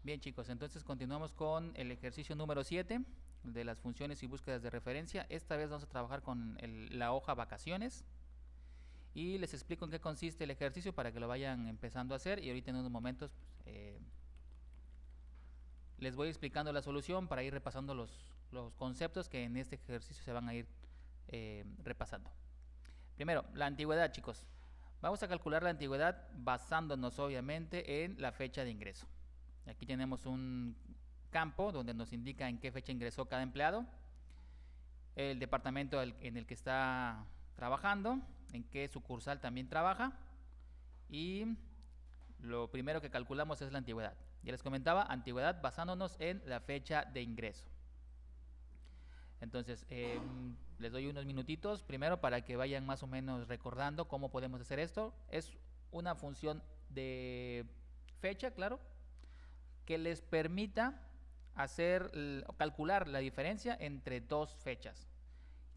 Bien chicos, entonces continuamos con el ejercicio número 7 de las funciones y búsquedas de referencia. Esta vez vamos a trabajar con la hoja vacaciones y les explico en qué consiste el ejercicio para que lo vayan empezando a hacer, y ahorita en unos momentos les voy explicando la solución para ir repasando los conceptos que en este ejercicio se van a ir repasando. Primero, la antigüedad, chicos. Vamos a calcular la antigüedad basándonos obviamente en la fecha de ingreso. Aquí tenemos un campo donde nos indica en qué fecha ingresó cada empleado, el departamento en el que está trabajando, en qué sucursal también trabaja, y lo primero que calculamos es la antigüedad. Ya les comentaba, antigüedad basándonos en la fecha de ingreso. Entonces, les doy unos minutitos primero para que vayan más o menos recordando cómo podemos hacer esto. Es una función de fecha, claro, que les permita calcular la diferencia entre dos fechas,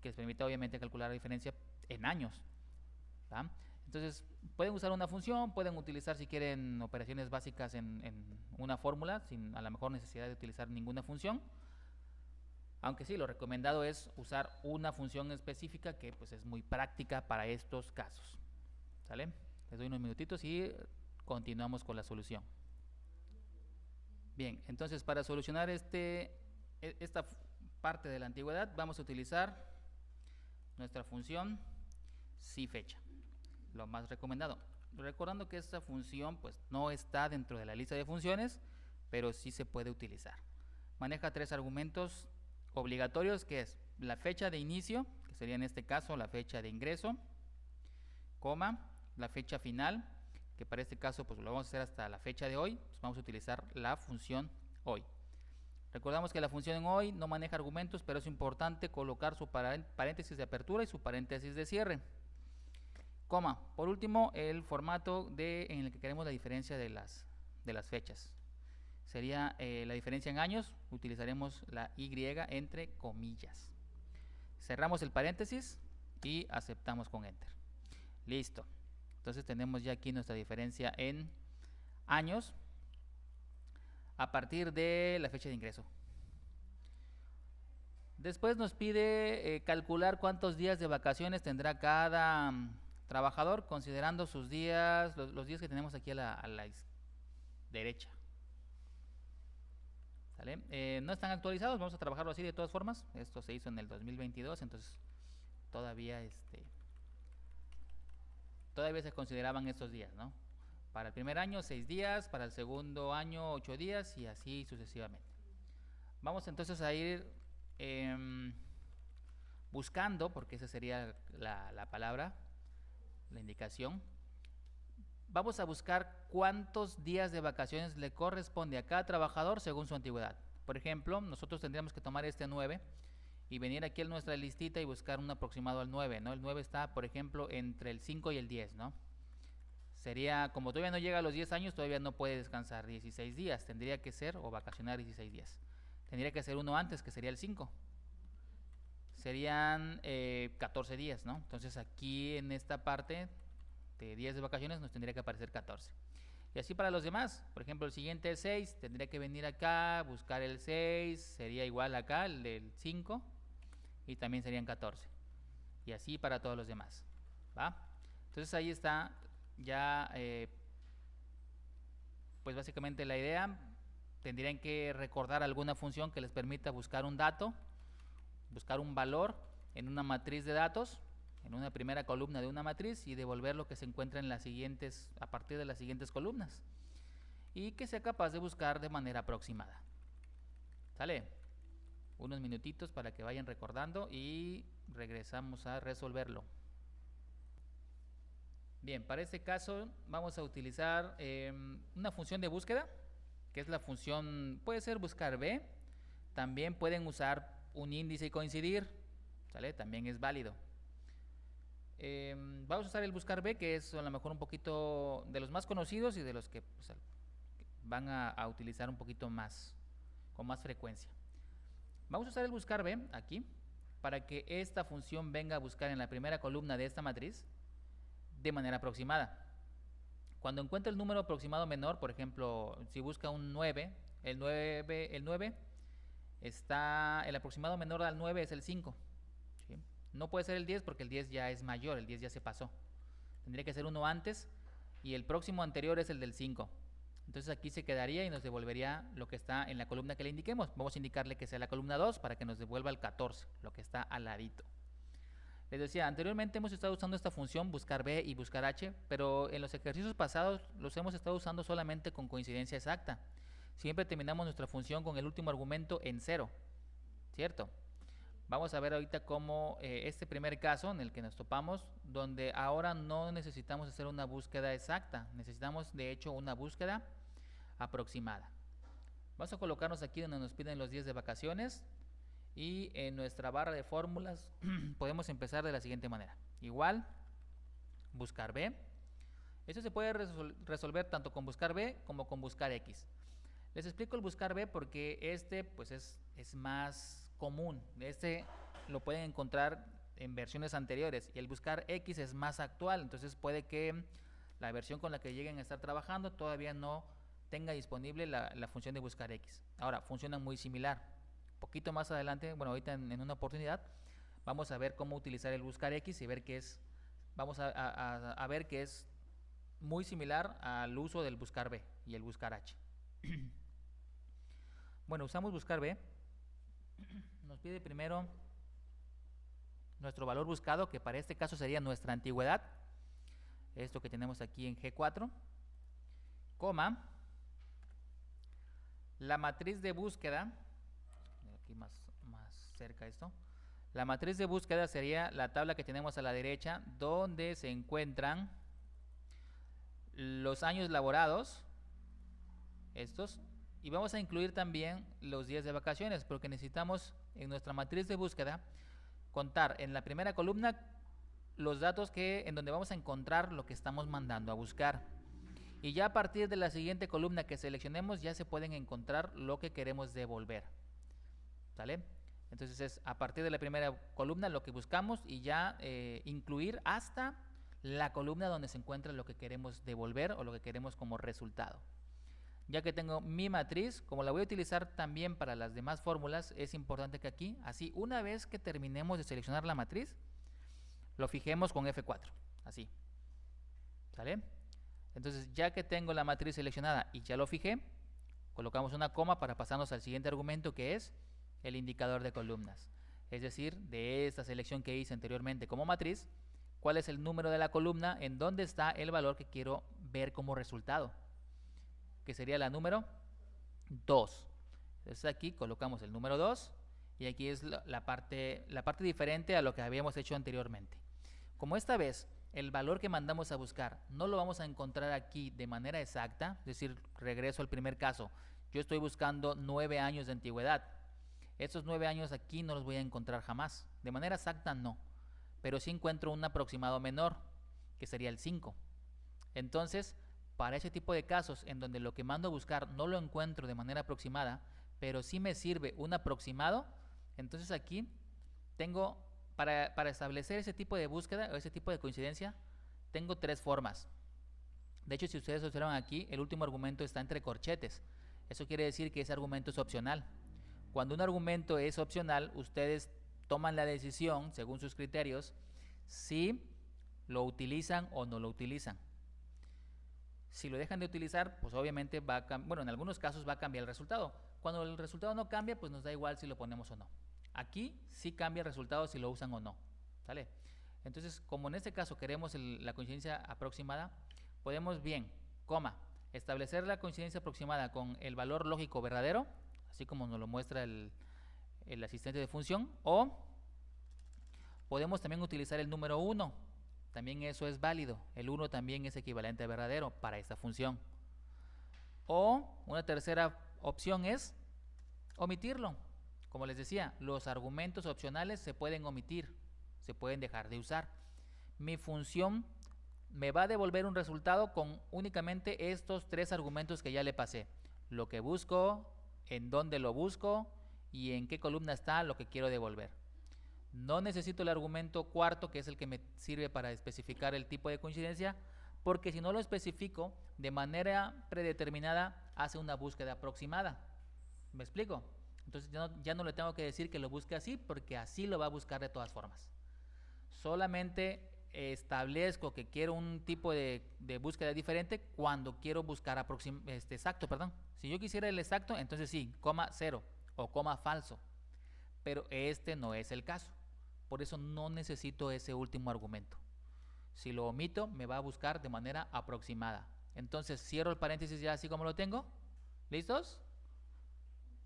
que les permita obviamente calcular la diferencia en años, ¿tá? Entonces pueden usar una función, pueden utilizar si quieren operaciones básicas en una fórmula sin a lo mejor necesidad de utilizar ninguna función, aunque sí, lo recomendado es usar una función específica que pues es muy práctica para estos casos. ¿Sale? Les doy unos minutitos y continuamos con la solución. Bien, entonces para solucionar esta parte de la antigüedad vamos a utilizar nuestra función si fecha, lo más recomendado. Recordando que esta función pues no está dentro de la lista de funciones, pero sí se puede utilizar. Maneja tres argumentos obligatorios, que es la fecha de inicio, que sería en este caso la fecha de ingreso, coma, la fecha final, que para este caso pues lo vamos a hacer hasta la fecha de hoy, pues vamos a utilizar la función hoy. Recordamos que la función en hoy no maneja argumentos, pero es importante colocar su paréntesis de apertura y su paréntesis de cierre. Coma, por último, el formato en el que queremos la diferencia de las fechas. Sería la diferencia en años, utilizaremos la Y entre comillas. Cerramos el paréntesis y aceptamos con Enter. Listo. Entonces tenemos ya aquí nuestra diferencia en años a partir de la fecha de ingreso. Después nos pide calcular cuántos días de vacaciones tendrá cada trabajador, considerando sus días, los días que tenemos aquí a la derecha. ¿Sale? No están actualizados, vamos a trabajarlo así de todas formas. Esto se hizo en el 2022, entonces todavía se consideraban estos días, ¿no? Para el primer año 6 días, para el segundo año 8 días y así sucesivamente. Vamos entonces a ir buscando, porque esa sería la palabra, la indicación. Vamos a buscar cuántos días de vacaciones le corresponde a cada trabajador según su antigüedad. Por ejemplo, nosotros tendríamos que tomar este 9 y venir aquí a nuestra listita y buscar un aproximado al 9, ¿no? El 9 está, por ejemplo, entre el 5 y el 10, ¿no? Sería, como todavía no llega a los 10 años, todavía no puede descansar 16 días. Tendría que ser, o vacacionar 16 días. Tendría que ser uno antes, que sería el 5. Serían 14 días, ¿no? Entonces aquí en esta parte de días de vacaciones nos tendría que aparecer 14. Y así para los demás. Por ejemplo, el siguiente es 6. Tendría que venir acá, buscar el 6. Sería igual acá, el del 5. Y también serían 14. Y así para todos los demás. ¿Va? Entonces ahí está ya, pues básicamente la idea. Tendrían que recordar alguna función que les permita buscar un dato, buscar un valor en una matriz de datos, en una primera columna de una matriz, y devolver lo que se encuentra en las siguientes, a partir de las siguientes columnas, y que sea capaz de buscar de manera aproximada. ¿Sale? Unos minutitos para que vayan recordando y regresamos a resolverlo. Bien, para este caso vamos a utilizar una función de búsqueda, que es la función, puede ser buscar B, también pueden usar un índice y coincidir, ¿sale? También es válido. Vamos a usar el buscar B, que es a lo mejor un poquito de los más conocidos y de los que pues, van a utilizar un poquito más, con más frecuencia. Vamos a usar el buscar B aquí para que esta función venga a buscar en la primera columna de esta matriz de manera aproximada. Cuando encuentre el número aproximado menor, por ejemplo, si busca un 9, el 9 está, el aproximado menor al 9 es el 5. ¿Sí? No puede ser el 10 porque el 10 ya es mayor, el 10 ya se pasó. Tendría que ser uno antes y el próximo anterior es el del 5. Entonces aquí se quedaría y nos devolvería lo que está en la columna que le indiquemos. Vamos a indicarle que sea la columna 2 para que nos devuelva el 14, lo que está al ladito. Les decía, anteriormente hemos estado usando esta función buscar B y buscar H, pero en los ejercicios pasados los hemos estado usando solamente con coincidencia exacta. Siempre terminamos nuestra función con el último argumento en 0, ¿cierto? Vamos a ver ahorita cómo este primer caso en el que nos topamos, donde ahora no necesitamos hacer una búsqueda exacta, necesitamos de hecho una búsqueda aproximada. Vamos a colocarnos aquí donde nos piden los días de vacaciones y en nuestra barra de fórmulas podemos empezar de la siguiente manera. Igual, buscar B. Esto se puede resolver tanto con buscar B como con buscar X. Les explico el buscar B porque este pues es más común. Este lo pueden encontrar en versiones anteriores y el buscar X es más actual. Entonces puede que la versión con la que lleguen a estar trabajando todavía no tenga disponible la función de buscar X. Ahora, funcionan muy similar. Poquito más adelante, bueno, ahorita en una oportunidad, vamos a ver cómo utilizar el buscar X y ver que es, vamos a ver que es muy similar al uso del buscar B y el buscar H. Bueno, usamos buscar B. Nos pide primero nuestro valor buscado, que para este caso sería nuestra antigüedad. Esto que tenemos aquí en G4, coma, la matriz de búsqueda, aquí más cerca esto, la matriz de búsqueda sería la tabla que tenemos a la derecha, donde se encuentran los años laborados, estos, y vamos a incluir también los días de vacaciones, porque necesitamos en nuestra matriz de búsqueda contar en la primera columna los datos en donde vamos a encontrar lo que estamos mandando a buscar. Y ya a partir de la siguiente columna que seleccionemos ya se pueden encontrar lo que queremos devolver. ¿Sale? Entonces es a partir de la primera columna lo que buscamos y ya incluir hasta la columna donde se encuentra lo que queremos devolver o lo que queremos como resultado. Ya que tengo mi matriz, como la voy a utilizar también para las demás fórmulas, es importante que aquí, así, una vez que terminemos de seleccionar la matriz, lo fijemos con F4, así. ¿Sale? Entonces, ya que tengo la matriz seleccionada y ya lo fijé, colocamos una coma para pasarnos al siguiente argumento, que es el indicador de columnas. Es decir, de esta selección que hice anteriormente como matriz, cuál es el número de la columna en donde está el valor que quiero ver como resultado, que sería la número 2. Entonces aquí colocamos el número 2 y aquí es la parte diferente a lo que habíamos hecho anteriormente. Como esta vez el valor que mandamos a buscar no lo vamos a encontrar aquí de manera exacta, es decir, regreso al primer caso, yo estoy buscando 9 años de antigüedad. Estos 9 años aquí no los voy a encontrar jamás, de manera exacta no, pero sí encuentro un aproximado menor, que sería el 5. Entonces, para ese tipo de casos en donde lo que mando a buscar no lo encuentro de manera aproximada, pero sí me sirve un aproximado, entonces aquí tengo, para establecer ese tipo de búsqueda o ese tipo de coincidencia, tengo 3 formas. De hecho, si ustedes observan aquí, el último argumento está entre corchetes. Eso quiere decir que ese argumento es opcional. Cuando un argumento es opcional, ustedes toman la decisión, según sus criterios, si lo utilizan o no lo utilizan. Si lo dejan de utilizar, pues obviamente en algunos casos va a cambiar el resultado. Cuando el resultado no cambia, pues nos da igual si lo ponemos o no. Aquí sí cambia el resultado si lo usan o no. ¿Sale? Entonces, como en este caso queremos la coincidencia aproximada, podemos bien, establecer la coincidencia aproximada con el valor lógico verdadero, así como nos lo muestra el asistente de función, o podemos también utilizar el número 1. También eso es válido. El 1 también es equivalente a verdadero para esta función. O una tercera opción es omitirlo. Como les decía, los argumentos opcionales se pueden omitir, se pueden dejar de usar. Mi función me va a devolver un resultado con únicamente estos 3 argumentos que ya le pasé. Lo que busco, en dónde lo busco y en qué columna está lo que quiero devolver. No necesito el argumento cuarto, que es el que me sirve para especificar el tipo de coincidencia, porque si no lo especifico, de manera predeterminada hace una búsqueda aproximada. ¿Me explico? Entonces ya no le tengo que decir que lo busque así, porque así lo va a buscar de todas formas. Solamente establezco que quiero un tipo de búsqueda diferente cuando quiero buscar exacto, perdón. Si yo quisiera el exacto, entonces sí, coma cero o coma falso. Pero este no es el caso. Por eso no necesito ese último argumento. Si lo omito, me va a buscar de manera aproximada. Entonces cierro el paréntesis ya así como lo tengo. ¿Listos?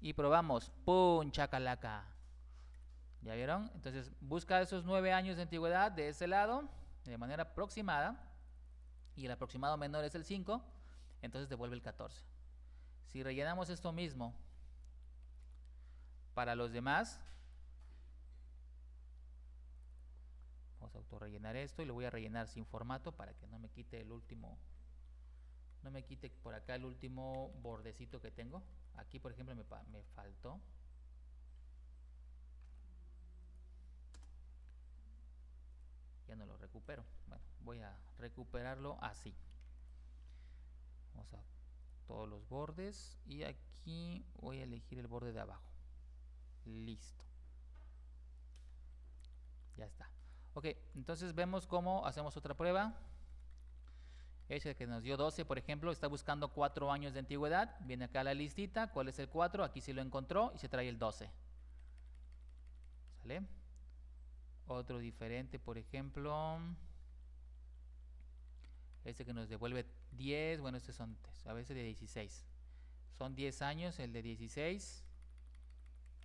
Y probamos. ¡Pum! Chacalaca. ¿Ya vieron? Entonces busca esos 9 años de antigüedad de ese lado, de manera aproximada. Y el aproximado menor es el 5. Entonces devuelve el 14. Si rellenamos esto mismo para los demás, vamos a autorrellenar esto y lo voy a rellenar sin formato para que no me quite el último, no me quite por acá el último bordecito que tengo. Aquí por ejemplo me faltó. Ya no lo recupero. Bueno, voy a recuperarlo así. Vamos a todos los bordes y aquí voy a elegir el borde de abajo. Listo. Ya está. Ok, entonces vemos cómo hacemos otra prueba. Ese que nos dio 12, por ejemplo, está buscando 4 años de antigüedad. Viene acá la listita. ¿Cuál es el 4? Aquí sí lo encontró y se trae el 12. ¿Sale? Otro diferente, por ejemplo, este que nos devuelve 10. Bueno, estos son a veces de 16. Son 10 años, el de 16.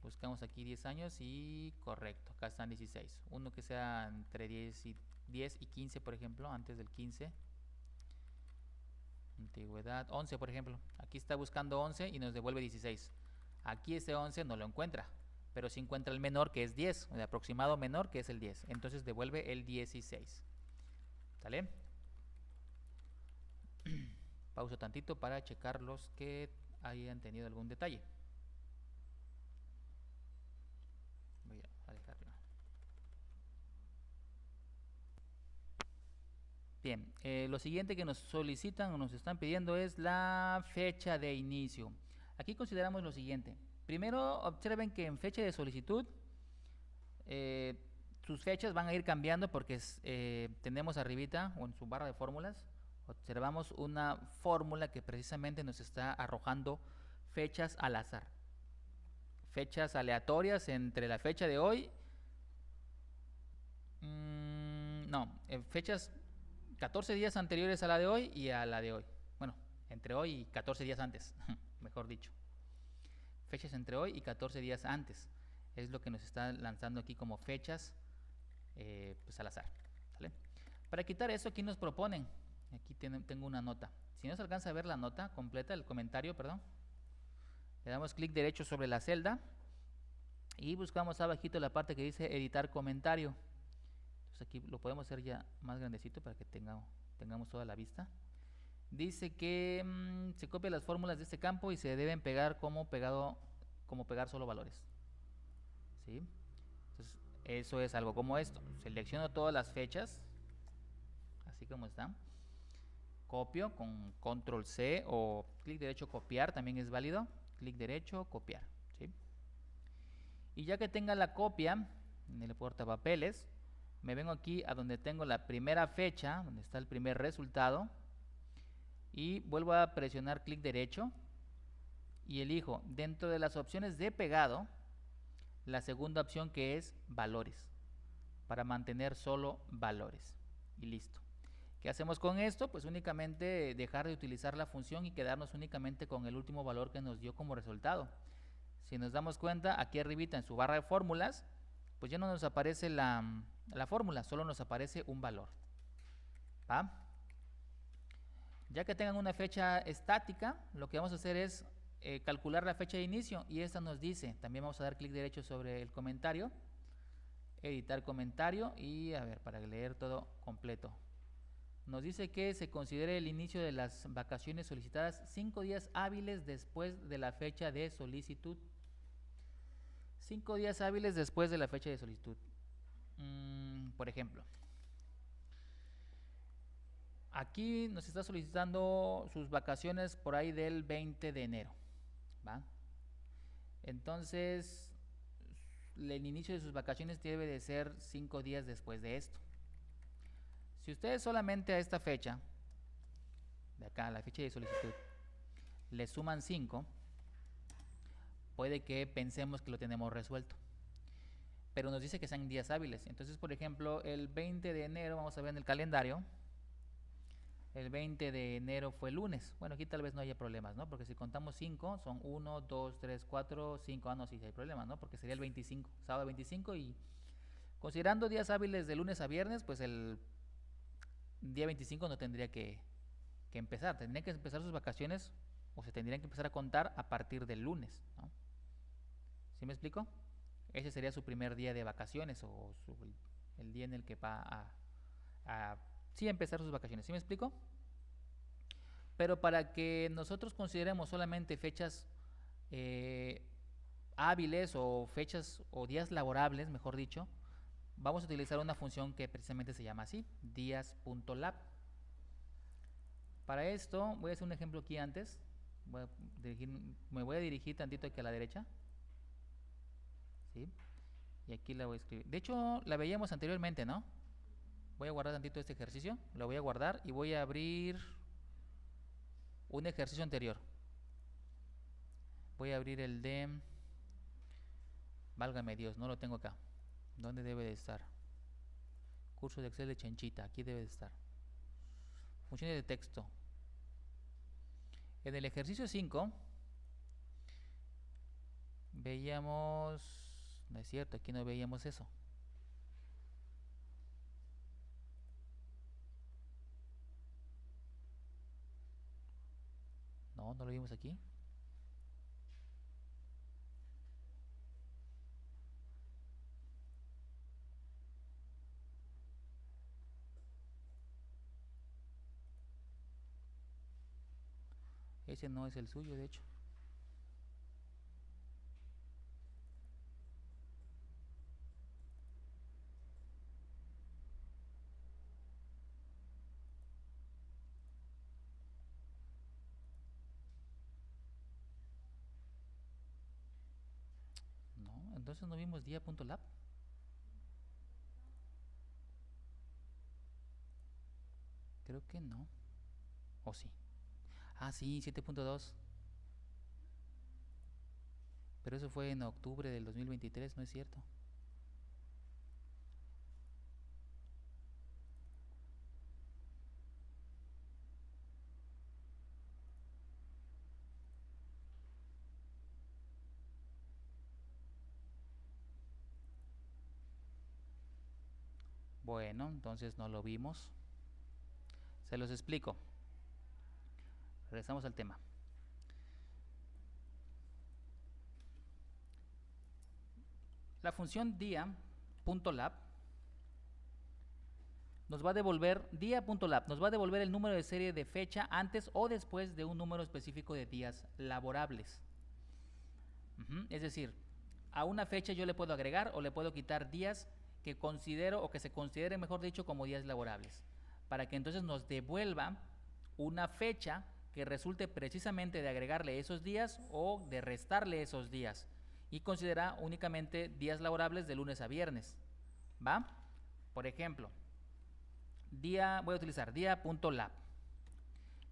Buscamos aquí 10 años y correcto, acá están 16. Uno que sea entre 10 y 15, por ejemplo, antes del 15. Antigüedad, 11, por ejemplo. Aquí está buscando 11 y nos devuelve 16. Aquí ese 11 no lo encuentra, pero sí encuentra el menor, que es 10, el aproximado menor, que es el 10. Entonces devuelve el 16. ¿Sale? Pauso tantito para checar los que hayan tenido algún detalle. Voy a dejarlo. Bien, lo siguiente que nos solicitan o nos están pidiendo es la fecha de inicio. Aquí consideramos lo siguiente. Primero, observen que en fecha de solicitud sus fechas van a ir cambiando porque tenemos arribita o en su barra de fórmulas observamos una fórmula que precisamente nos está arrojando fechas al azar. Fechas aleatorias entre la fecha de hoy. Fechas 14 días anteriores a la de hoy y a la de hoy. Bueno, entre hoy y 14 días antes, mejor dicho. Fechas entre hoy y 14 días antes. Es lo que nos está lanzando aquí como fechas pues al azar. ¿Vale? Para quitar eso, aquí nos proponen. Aquí tengo una nota. Si no se alcanza a ver la nota completa, el comentario, perdón, le damos clic derecho sobre la celda y buscamos abajito la parte que dice editar comentario. Entonces aquí lo podemos hacer ya más grandecito para que tengamos toda la vista. Dice que se copian las fórmulas de este campo y se deben pegar como pegar solo valores. ¿Sí? Entonces eso es algo como esto. Selecciono todas las fechas, así como están. Copio con control C o clic derecho copiar, también es válido. Clic derecho copiar. ¿Sí? Y ya que tenga la copia en el portapapeles, me vengo aquí a donde tengo la primera fecha, donde está el primer resultado, y vuelvo a presionar clic derecho y elijo dentro de las opciones de pegado la segunda opción, que es valores, para mantener solo valores. Y listo. ¿Qué hacemos con esto? Pues únicamente dejar de utilizar la función y quedarnos únicamente con el último valor que nos dio como resultado. Si nos damos cuenta, aquí arribita en su barra de fórmulas, pues ya no nos aparece la fórmula, solo nos aparece un valor. ¿Va? Ya que tengan una fecha estática, lo que vamos a hacer es calcular la fecha de inicio, y esta nos dice, también vamos a dar clic derecho sobre el comentario, editar comentario, y a ver, para leer todo completo. Nos dice que se considere el inicio de las vacaciones solicitadas 5 días hábiles después de la fecha de solicitud. 5 días hábiles después de la fecha de solicitud. Por ejemplo, aquí nos está solicitando sus vacaciones por ahí del 20 de enero. ¿Va? Entonces, el inicio de sus vacaciones debe de ser 5 días después de esto. Si ustedes solamente a esta fecha, de acá, la fecha de solicitud, le suman 5, puede que pensemos que lo tenemos resuelto. Pero nos dice que sean días hábiles. Entonces, por ejemplo, el 20 de enero, vamos a ver en el calendario, el 20 de enero fue lunes. Bueno, aquí tal vez no haya problemas, ¿no? Porque si contamos 5, son 1, 2, 3, 4, 5. Ah, no, sí hay problemas, ¿no? Porque sería el 25, sábado 25. Y considerando días hábiles de lunes a viernes, pues el día 25 no tendría que empezar. Tendrían que empezar sus vacaciones o se tendrían que empezar a contar a partir del lunes, ¿no? ¿Sí me explico? Ese sería su primer día de vacaciones o el día en el que va a sí empezar sus vacaciones. ¿Sí me explico? Pero para que nosotros consideremos solamente fechas hábiles o fechas o días laborables, mejor dicho, vamos a utilizar una función que precisamente se llama así, días.lab. Para esto voy a hacer un ejemplo aquí antes. Me voy a dirigir tantito aquí a la derecha. ¿Sí? Y aquí la voy a escribir. De hecho, la veíamos anteriormente, ¿no? Voy a guardar tantito este ejercicio. Lo voy a guardar y voy a abrir un ejercicio anterior. Voy a abrir el de... Válgame Dios, no lo tengo acá. ¿Dónde debe de estar? Curso de Excel de Chenchita. Aquí debe de estar. Funciones de texto. En el ejercicio 5 veíamos... No es cierto, aquí no veíamos eso. No, no lo vimos aquí. Ese no es el suyo, de hecho. No, entonces no vimos día.lab. Creo que no. ¿O sí? Ah, sí, 7.2. Pero eso fue en octubre del 2023, ¿no es cierto? Bueno, entonces no lo vimos. Se los explico. Regresamos al tema. La función día.lab nos va a devolver día.lab, nos va a devolver el número de serie de fecha antes o después de un número específico de días laborables. Es decir, a una fecha yo le puedo agregar o le puedo quitar días que considero o que se considere, mejor dicho, como días laborables, para que entonces nos devuelva una fecha que resulte precisamente de agregarle esos días o de restarle esos días y considera únicamente días laborables de lunes a viernes. ¿Va? Por ejemplo, voy a utilizar día.lab.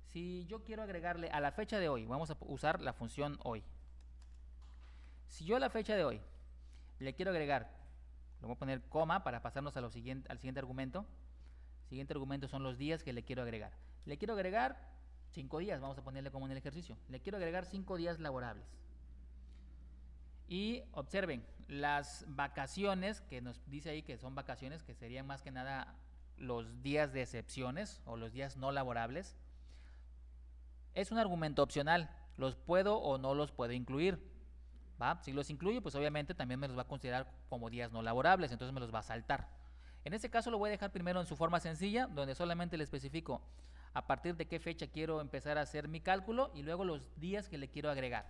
Si yo quiero agregarle a la fecha de hoy, vamos a usar la función hoy. Si yo a la fecha de hoy le quiero agregar, le voy a poner coma para pasarnos al siguiente argumento. El siguiente argumento son los días que le quiero agregar. Le quiero agregar 5 días, vamos a ponerle como en el ejercicio. Le quiero agregar 5 días laborables. Y observen, las vacaciones, que nos dice ahí que son vacaciones, que serían más que nada los días de excepciones o los días no laborables, es un argumento opcional. Los puedo o no los puedo incluir. ¿Va? Si los incluyo, pues obviamente también me los va a considerar como días no laborables, entonces me los va a saltar. En este caso lo voy a dejar primero en su forma sencilla, donde solamente le especifico a partir de qué fecha quiero empezar a hacer mi cálculo y luego los días que le quiero agregar.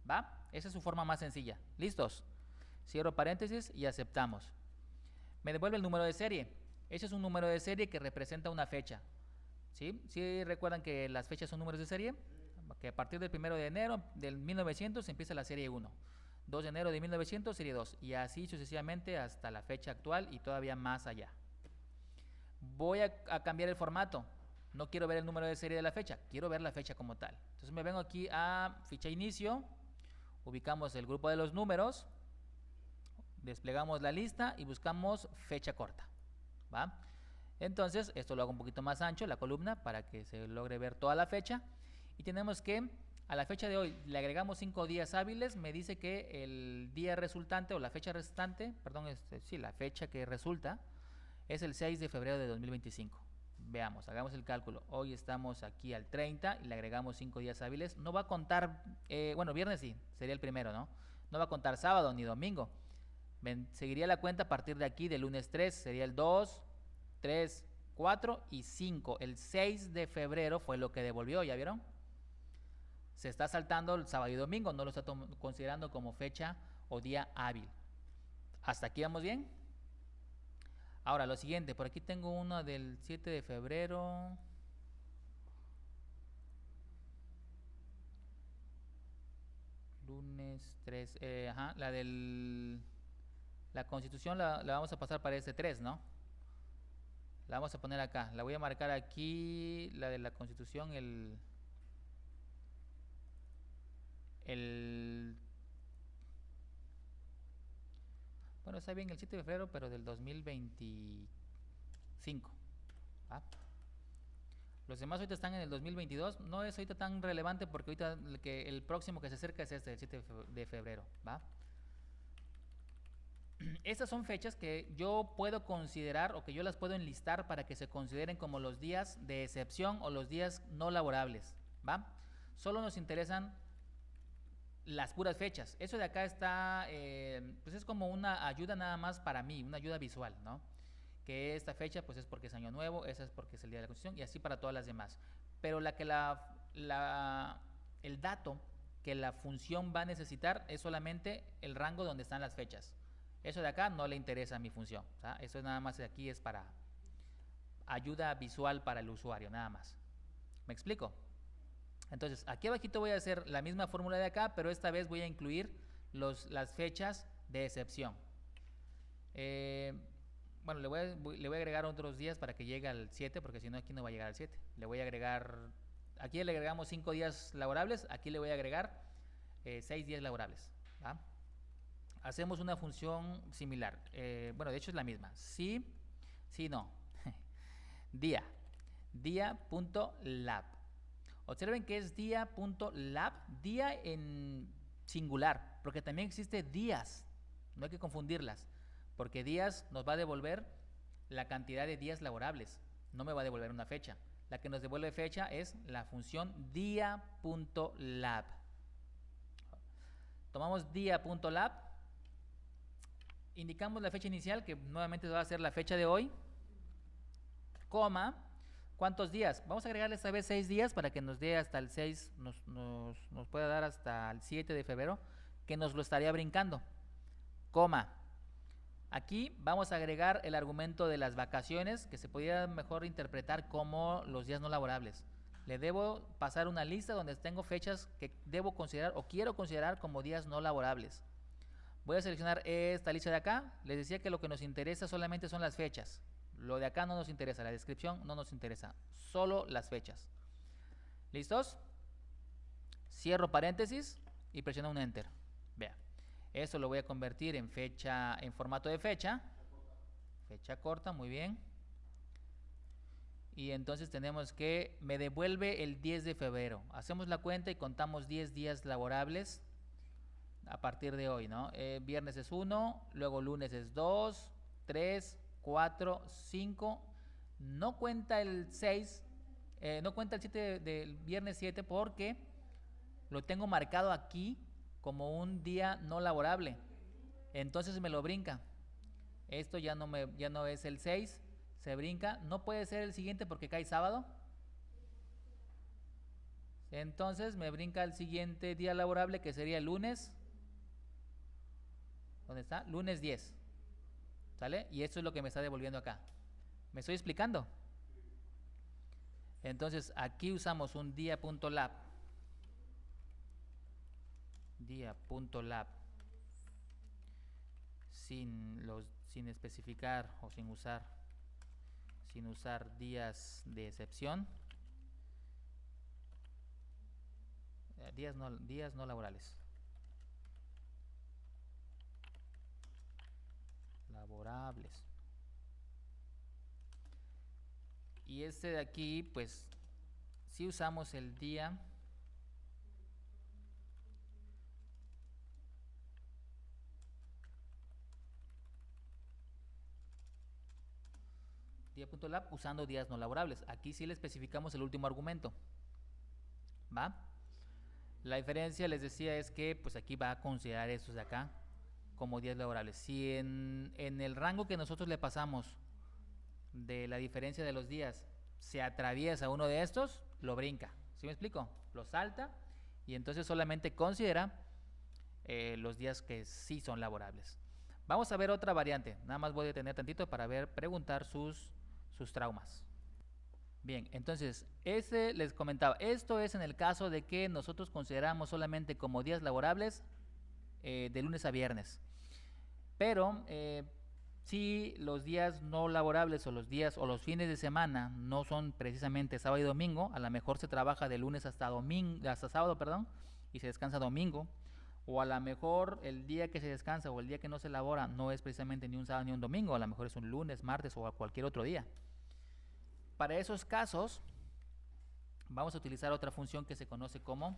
¿Va? Esa es su forma más sencilla. ¿Listos? Cierro paréntesis y aceptamos. Me devuelve el número de serie. Ese es un número de serie que representa una fecha. ¿Sí? ¿Sí recuerdan que las fechas son números de serie? Que a partir del 1 de enero del 1900 empieza la serie 1. 2 de enero de 1900, serie 2. Y así sucesivamente hasta la fecha actual y todavía más allá. Voy a cambiar el formato. No quiero ver el número de serie de la fecha, quiero ver la fecha como tal. Entonces me vengo aquí a ficha inicio, ubicamos el grupo de los números, desplegamos la lista y buscamos fecha corta, ¿va? Entonces esto lo hago un poquito más ancho, la columna, para que se logre ver toda la fecha. Y tenemos que a la fecha de hoy le agregamos 5 días hábiles. Me dice que el día resultante o la fecha restante, perdón, sí, la fecha que resulta es el 6 de febrero de 2025. Veamos, hagamos el cálculo. Hoy estamos aquí al 30 y le agregamos 5 días hábiles. No va a contar, bueno, viernes sí, sería el primero, ¿no? No va a contar sábado ni domingo. Seguiría la cuenta a partir de aquí, del lunes 3, sería el 2, 3, 4 y 5. El 6 de febrero fue lo que devolvió, ¿ya vieron? Se está saltando el sábado y domingo, no lo está considerando como fecha o día hábil. ¿Hasta aquí vamos bien? Ahora, lo siguiente, por aquí tengo uno del 7 de febrero. Lunes 3, ajá, la Constitución la vamos a pasar para este 3, ¿no? La vamos a poner acá, la voy a marcar aquí, la de la Constitución, bueno, está bien el 7 de febrero, pero del 2025, ¿va? Los demás ahorita están en el 2022, no es ahorita tan relevante porque ahorita el próximo que se acerca es este, el 7 de febrero, ¿va? Estas son fechas que yo puedo considerar o que yo las puedo enlistar para que se consideren como los días de excepción o los días no laborables, ¿va? Solo nos interesan las puras fechas. Eso de acá está, pues es como una ayuda nada más para mí, una ayuda visual, ¿no? Que esta fecha pues es porque es año nuevo, esa es porque es el día de la Constitución y así para todas las demás. Pero el dato que la función va a necesitar es solamente el rango donde están las fechas. Eso de acá no le interesa a mi función, ¿sabes? Eso nada más de aquí es para ayuda visual para el usuario, nada más. ¿Me explico? Entonces, aquí abajito voy a hacer la misma fórmula de acá, pero esta vez voy a incluir las fechas de excepción. Bueno, le voy a agregar otros días para que llegue al 7, porque si no aquí no va a llegar al 7. Le voy a agregar, aquí le agregamos 5 días laborables, aquí le voy a agregar 6 días laborables, ¿va? Hacemos una función similar, bueno, de hecho es la misma, sí, no, día.lab. Observen que es día.lab, día en singular, porque también existe días, no hay que confundirlas, porque días nos va a devolver la cantidad de días laborables, no me va a devolver una fecha. La que nos devuelve fecha es la función día.lab. Tomamos día.lab, indicamos la fecha inicial, que nuevamente va a ser la fecha de hoy, coma, ¿cuántos días? Vamos a agregarle esta vez 6 días para que nos dé hasta el 6, nos pueda dar hasta el 7 de febrero, que nos lo estaría brincando, coma. Aquí vamos a agregar el argumento de las vacaciones, que se podría mejor interpretar como los días no laborables. Le debo pasar una lista donde tengo fechas que debo considerar o quiero considerar como días no laborables. Voy a seleccionar esta lista de acá. Les decía que lo que nos interesa solamente son las fechas. Lo de acá no nos interesa, la descripción no nos interesa, solo las fechas. ¿Listos? Cierro paréntesis y presiono un enter. Vea, eso lo voy a convertir en fecha, en formato de fecha. Fecha corta, muy bien. Y entonces tenemos que me devuelve el 10 de febrero. Hacemos la cuenta y contamos 10 días laborables a partir de hoy, ¿no? Viernes es 1, luego lunes es 2, 3, 4, 5, no cuenta el 6, no cuenta el 7 del viernes 7 porque lo tengo marcado aquí como un día no laborable, entonces me lo brinca. Esto ya no es el 6, se brinca, no puede ser el siguiente porque cae sábado, entonces me brinca el siguiente día laborable que sería el lunes. ¿Dónde está? Lunes 10. ¿Sale? Y esto es lo que me está devolviendo acá. ¿Me estoy explicando? Entonces aquí usamos un día.lab. Día.lab. sin especificar o sin usar días de excepción, días no laborables. Y este de aquí, pues, si usamos el día día.lab usando días no laborables. Aquí sí le especificamos el último argumento. ¿Va? La diferencia, les decía, es que pues aquí va a considerar estos de acá como días laborables. Si en el rango que nosotros le pasamos de la diferencia de los días se atraviesa uno de estos, lo brinca. ¿Sí me explico? Lo salta y entonces solamente considera los días que sí son laborables. Vamos a ver otra variante. Nada más voy a detener tantito para preguntar sus traumas. Bien, entonces, les comentaba, esto es en el caso de que nosotros consideramos solamente como días laborables de lunes a viernes. Pero si los días no laborables o los fines de semana no son precisamente sábado y domingo, a lo mejor se trabaja de lunes hasta sábado, y se descansa domingo, o a lo mejor el día que se descansa o el día que no se labora no es precisamente ni un sábado ni un domingo, a lo mejor es un lunes, martes o cualquier otro día. Para esos casos vamos a utilizar otra función que se conoce como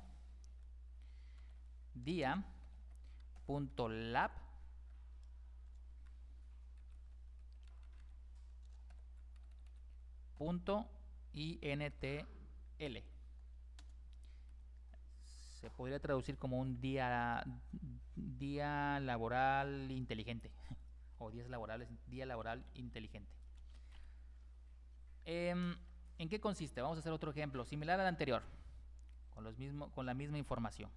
dia.lab .intl. Se podría traducir como un día laboral inteligente o día laboral inteligente. ¿En qué consiste? Vamos a hacer otro ejemplo similar al anterior, con la misma información.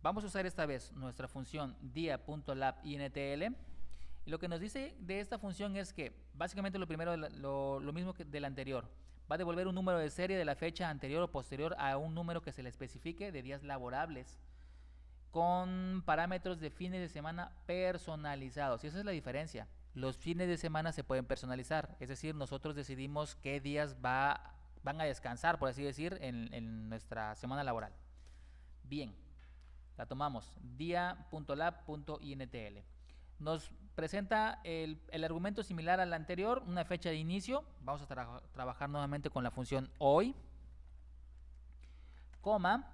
Vamos a usar esta vez nuestra función dia.labintl. Y lo que nos dice de esta función es que básicamente lo mismo que del anterior. Va a devolver un número de serie de la fecha anterior o posterior a un número que se le especifique de días laborables con parámetros de fines de semana personalizados. Y esa es la diferencia. Los fines de semana se pueden personalizar, es decir, nosotros decidimos qué días van a descansar, por así decir, en nuestra semana laboral. Bien, la tomamos, dia.lab.intl. Nos presenta el argumento similar al anterior, una fecha de inicio. Vamos a trabajar nuevamente con la función hoy, coma,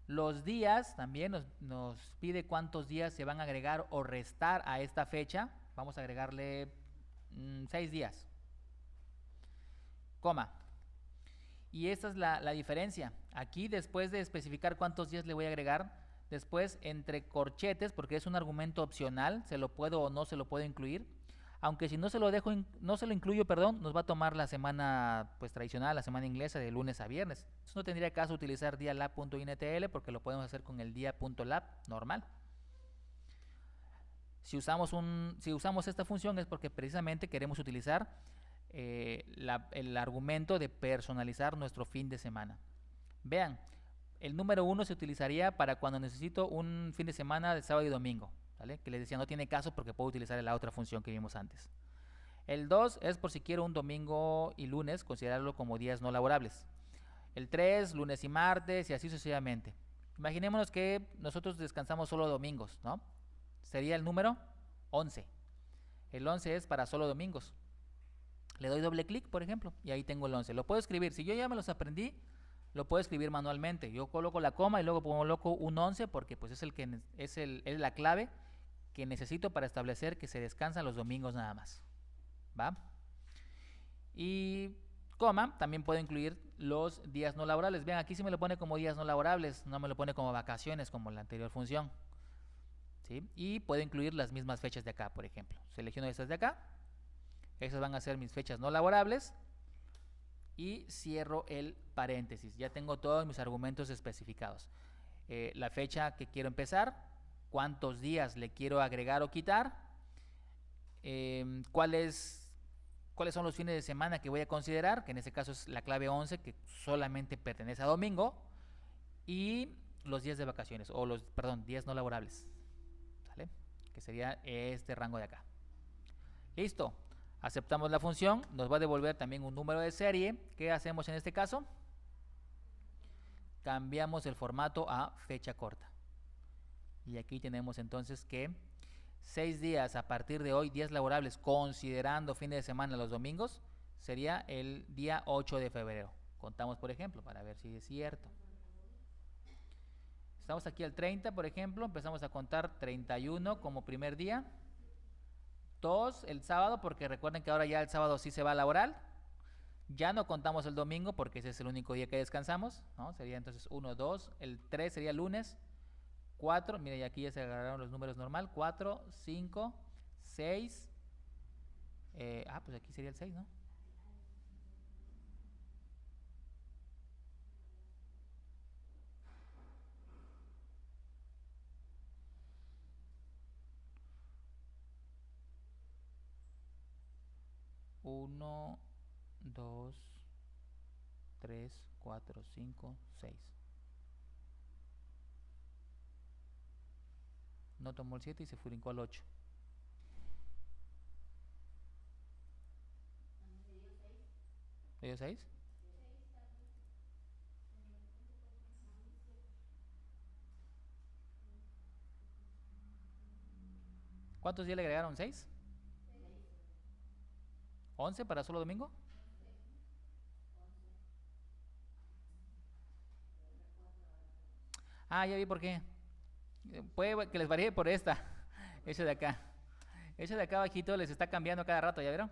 los días, también nos pide cuántos días se van a agregar o restar a esta fecha. Vamos a agregarle 6 días, coma. Y esta es la diferencia. Aquí, después de especificar cuántos días le voy a agregar, después entre corchetes, porque es un argumento opcional, se lo puedo o no se lo puedo incluir. Aunque si no se lo incluyo, nos va a tomar la semana pues tradicional, la semana inglesa de lunes a viernes. Entonces no tendría caso utilizar dia.lab.intl porque lo podemos hacer con el dia.lab normal. Si usamos esta función es porque precisamente queremos utilizar el argumento de personalizar nuestro fin de semana. Vean, el número 1 se utilizaría para cuando necesito un fin de semana de sábado y domingo, ¿vale? Que les decía, no tiene caso porque puedo utilizar la otra función que vimos antes. El 2 es por si quiero un domingo y lunes, considerarlo como días no laborables. El 3, lunes y martes y así sucesivamente. Imaginémonos que nosotros descansamos solo domingos, ¿no? Sería el número 11. El 11 es para solo domingos. Le doy doble clic, por ejemplo, y ahí tengo el 11. Lo puedo escribir. Si yo ya me los aprendí, lo puedo escribir manualmente. Yo coloco la coma y luego coloco un 11 porque pues es la clave que necesito para establecer que se descansan los domingos nada más. ¿Va? Y coma, también puedo incluir los días no laborables. Vean, aquí sí me lo pone como días no laborables, no me lo pone como vacaciones como la anterior función. ¿Sí? Y puedo incluir las mismas fechas de acá, por ejemplo. Selecciono estas de acá. Esas van a ser mis fechas no laborables. Y cierro el paréntesis. Ya tengo todos mis argumentos especificados. La fecha que quiero empezar, cuántos días le quiero agregar o quitar, cuáles son los fines de semana que voy a considerar, que en este caso es la clave 11, que solamente pertenece a domingo, y los días de vacaciones, o los, perdón, días no laborables, ¿sale? Que sería este rango de acá. Listo, aceptamos la función, nos va a devolver también un número de serie. ¿Qué hacemos en este caso? Cambiamos el formato a fecha corta. Y aquí tenemos entonces que 6 días a partir de hoy, días laborables, considerando fin de semana los domingos, sería el día 8 de febrero. Contamos, por ejemplo, para ver si es cierto. Estamos aquí al 30, por ejemplo, empezamos a contar 31 como primer día. 2 el sábado, porque recuerden que ahora ya el sábado sí se va a laborar. Ya no contamos el domingo porque ese es el único día que descansamos, ¿no? Sería entonces 1, 2, el 3 sería lunes, 4, mire, aquí ya se agarraron los números normal, 4, 5, 6, pues aquí sería el 6, ¿no? Uno, 2, 3, 4, 5, 6. No tomó el 7 y se brincó al 8. ¿Le dio 6? ¿Cuántos días le agregaron? ¿6? ¿11 para solo domingo? Ya vi por qué. Puede que les varíe por esta. Ese de acá. Ese de acá abajito les está cambiando cada rato, ¿ya vieron?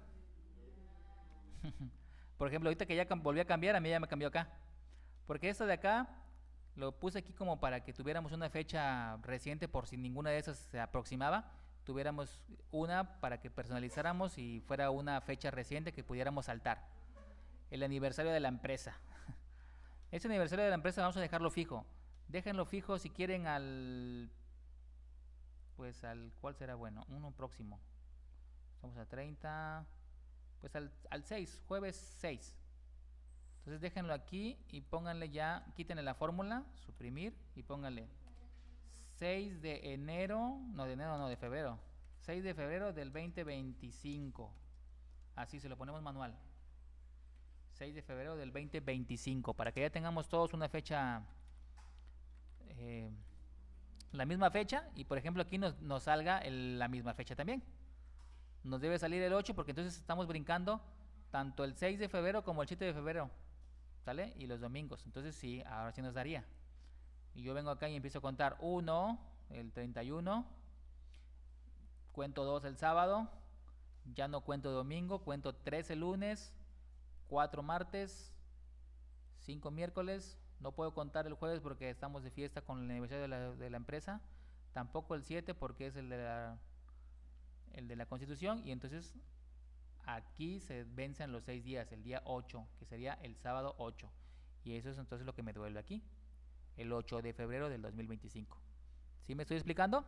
Por ejemplo, ahorita que ya volvió a cambiar, a mí ya me cambió acá. Porque esto de acá lo puse aquí como para que tuviéramos una fecha reciente por si ninguna de esas se aproximaba. Tuviéramos una para que personalizáramos y fuera una fecha reciente que pudiéramos saltar. El aniversario de la empresa. Ese aniversario de la empresa vamos a dejarlo fijo. Déjenlo fijo si quieren ¿cuál será bueno? Uno próximo. Estamos a 30, pues al 6, jueves 6. Entonces déjenlo aquí y pónganle ya, quítenle la fórmula, suprimir y pónganle 6 de enero, de febrero. 6 de febrero del 2025. Así se lo ponemos manual. 6 de febrero del 2025, para que ya tengamos todos una fecha, la misma fecha, y por ejemplo aquí nos salga la misma fecha también. Nos debe salir el 8 porque entonces estamos brincando tanto el 6 de febrero como el 7 de febrero, ¿sale? Y los domingos, entonces sí, ahora sí nos daría. Y yo vengo acá y empiezo a contar 1, el 31, cuento 2 el sábado, ya no cuento domingo, cuento 3 el lunes, 4 martes, 5 miércoles, no puedo contar el jueves porque estamos de fiesta con el aniversario de la empresa, tampoco el 7 porque es el de la Constitución, y entonces aquí se vencen los 6 días, el día 8, que sería el sábado 8, y eso es entonces lo que me duele aquí, el 8 de febrero del 2025. ¿Sí me estoy explicando?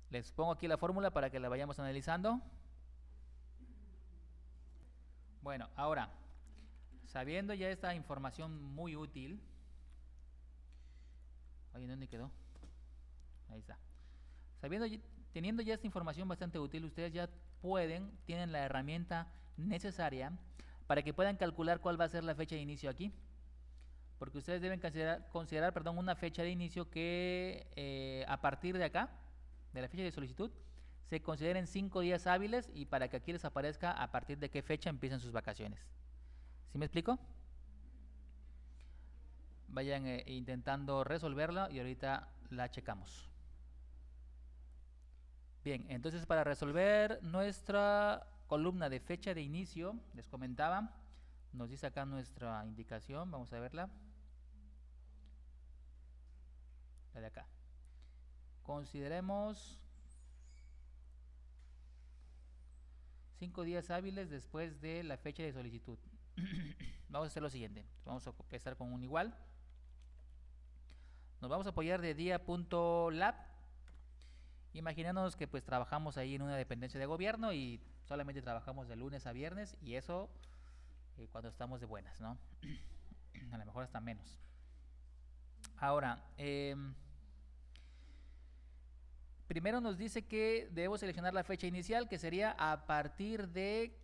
Les pongo aquí la fórmula para que la vayamos analizando. Bueno, ahora, sabiendo ya esta información muy útil, oye, ¿dónde quedó? Ahí está. Teniendo ya esta información bastante útil, ustedes ya tienen la herramienta necesaria para que puedan calcular cuál va a ser la fecha de inicio aquí. Porque ustedes deben considerar una fecha de inicio que a partir de acá, de la fecha de solicitud, se consideren 5 días hábiles, y para que aquí les aparezca a partir de qué fecha empiezan sus vacaciones. ¿Sí me explico? Vayan intentando resolverla y ahorita la checamos. Bien, entonces para resolver nuestra columna de fecha de inicio, les comentaba, nos dice acá nuestra indicación, vamos a verla. La de acá. Consideremos 5 días hábiles después de la fecha de solicitud. Vamos a hacer lo siguiente. Vamos a empezar con un igual. Nos vamos a apoyar de día.lab. Imaginándonos que pues trabajamos ahí en una dependencia de gobierno y solamente trabajamos de lunes a viernes, y eso cuando estamos de buenas, ¿no? A lo mejor hasta menos. Ahora, primero nos dice que debemos seleccionar la fecha inicial, que sería a partir de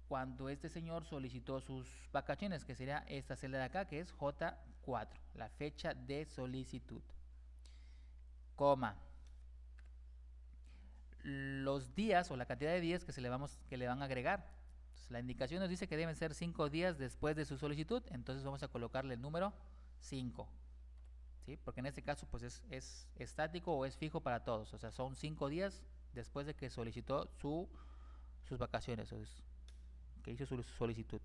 cuando este señor solicitó sus vacaciones, que sería esta celda de acá, que es J4, la fecha de solicitud. Coma. Los días o la cantidad de días que le van a agregar. Entonces, la indicación nos dice que deben ser 5 días después de su solicitud, entonces vamos a colocarle el número 5. ¿Sí? Porque en este caso pues es estático o es fijo para todos, o sea, son 5 días después de que solicitó sus vacaciones, que hizo su solicitud.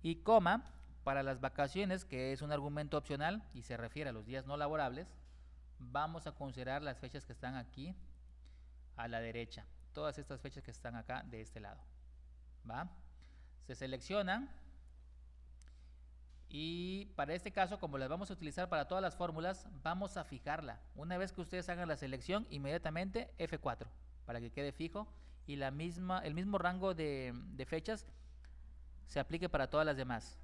Y coma, para las vacaciones, que es un argumento opcional y se refiere a los días no laborables, vamos a considerar las fechas que están aquí a la derecha, todas estas fechas que están acá de este lado, ¿va? Se seleccionan y para este caso, como las vamos a utilizar para todas las fórmulas, vamos a fijarla. Una vez que ustedes hagan la selección, inmediatamente F4 para que quede fijo y el mismo rango de fechas se aplique para todas las demás.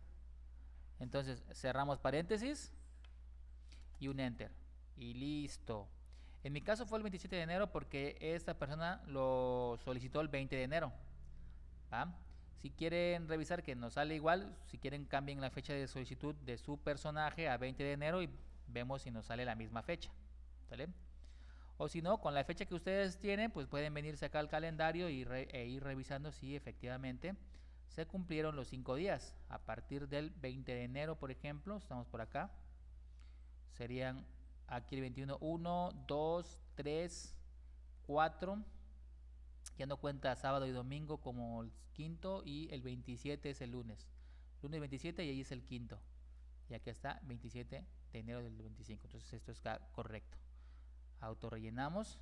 Entonces cerramos paréntesis y un enter y listo. En mi caso fue el 27 de enero porque esta persona lo solicitó el 20 de enero. ¿Va? Si quieren revisar que nos sale igual, si quieren cambien la fecha de solicitud de su personaje a 20 de enero y vemos si nos sale la misma fecha. ¿Sale? O si no, con la fecha que ustedes tienen, pues pueden venirse acá al calendario e ir revisando si efectivamente se cumplieron los 5 días. A partir del 20 de enero, por ejemplo, estamos por acá, serían aquí el 21, 1, 2, 3, 4, ya no cuenta sábado y domingo como el quinto y el 27 es el lunes. Lunes 27 y ahí es el quinto. Y aquí está 27 de enero del 25. Entonces esto está correcto. Autorrellenamos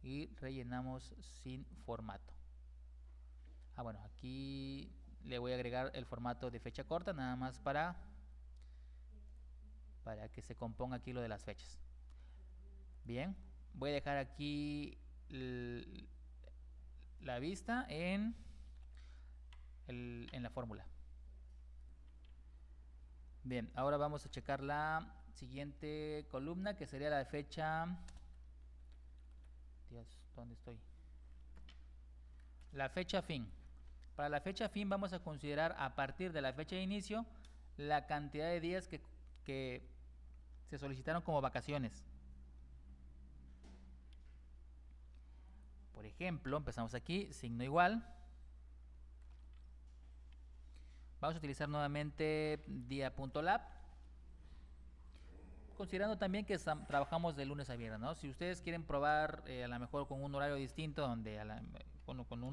y rellenamos sin formato. Bueno, aquí le voy a agregar el formato de fecha corta nada más para que se componga aquí lo de las fechas. Bien, voy a dejar aquí la vista en la fórmula. Bien, ahora vamos a checar la siguiente columna que sería la fecha. Dios, ¿dónde estoy? La fecha fin. Para la fecha fin vamos a considerar a partir de la fecha de inicio la cantidad de días que se solicitaron como vacaciones. Por ejemplo, empezamos aquí, signo igual. Vamos a utilizar nuevamente día.lab. Considerando también que trabajamos de lunes a viernes, ¿no? Si ustedes quieren probar a lo mejor con un horario distinto, donde con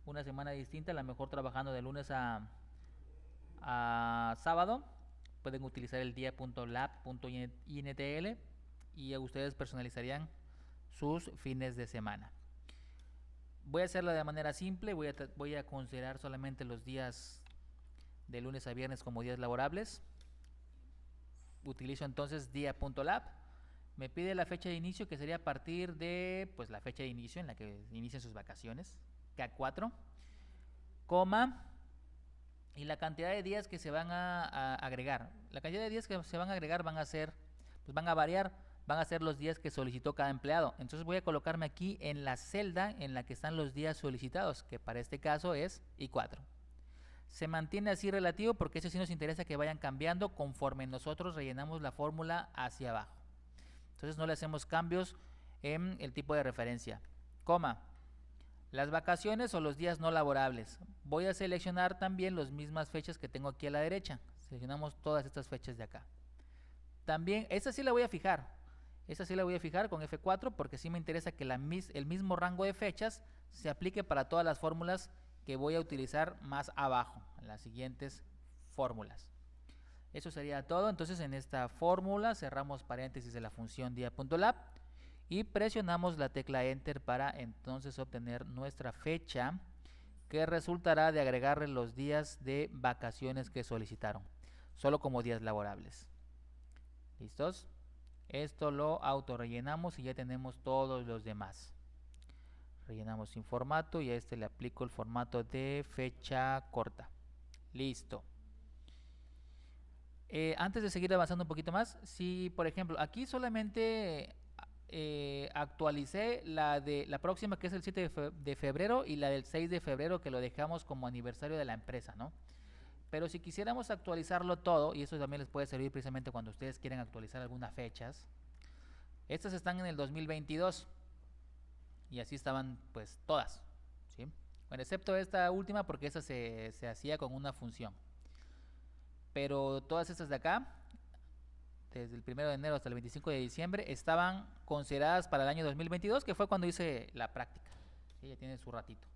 una semana distinta, a lo mejor trabajando de lunes a sábado, pueden utilizar el día.lab.intl y ustedes personalizarían sus fines de semana. Voy a hacerlo de manera simple, voy a considerar solamente los días de lunes a viernes como días laborables. Utilizo entonces día.lab. Me pide la fecha de inicio, que sería a partir de pues la fecha de inicio en la que inician sus vacaciones, K4, coma, y la cantidad de días que se van a agregar. La cantidad de días que se van a agregar van a variar, van a ser los días que solicitó cada empleado. Entonces voy a colocarme aquí en la celda en la que están los días solicitados, que para este caso es I4. Se mantiene así relativo porque eso sí nos interesa que vayan cambiando conforme nosotros rellenamos la fórmula hacia abajo. Entonces no le hacemos cambios en el tipo de referencia. Coma. Las vacaciones o los días no laborables. Voy a seleccionar también las mismas fechas que tengo aquí a la derecha. Seleccionamos todas estas fechas de acá. También, esta sí la voy a fijar. Esta sí la voy a fijar con F4 porque sí me interesa que el mismo rango de fechas se aplique para todas las fórmulas que voy a utilizar más abajo, en las siguientes fórmulas. Eso sería todo. Entonces en esta fórmula cerramos paréntesis de la función día.lab y presionamos la tecla Enter para entonces obtener nuestra fecha, que resultará de agregarle los días de vacaciones que solicitaron, solo como días laborables. ¿Listos? Esto lo autorrellenamos y ya tenemos todos los demás. Rellenamos sin formato y a este le aplico el formato de fecha corta. Listo. Antes de seguir avanzando un poquito más, si por ejemplo aquí solamente actualicé la de la próxima, que es el 7 de febrero, y la del 6 de febrero, que lo dejamos como aniversario de la empresa, ¿no? Pero si quisiéramos actualizarlo todo, y eso también les puede servir precisamente cuando ustedes quieren actualizar algunas fechas, estas están en el 2022 y así estaban pues todas, ¿sí? Bueno, excepto esta última porque esa se hacía con una función. Pero todas estas de acá, desde el 1 de enero hasta el 25 de diciembre, estaban consideradas para el año 2022, que fue cuando hice la práctica. ¿Sí? Ya tiene su ratito.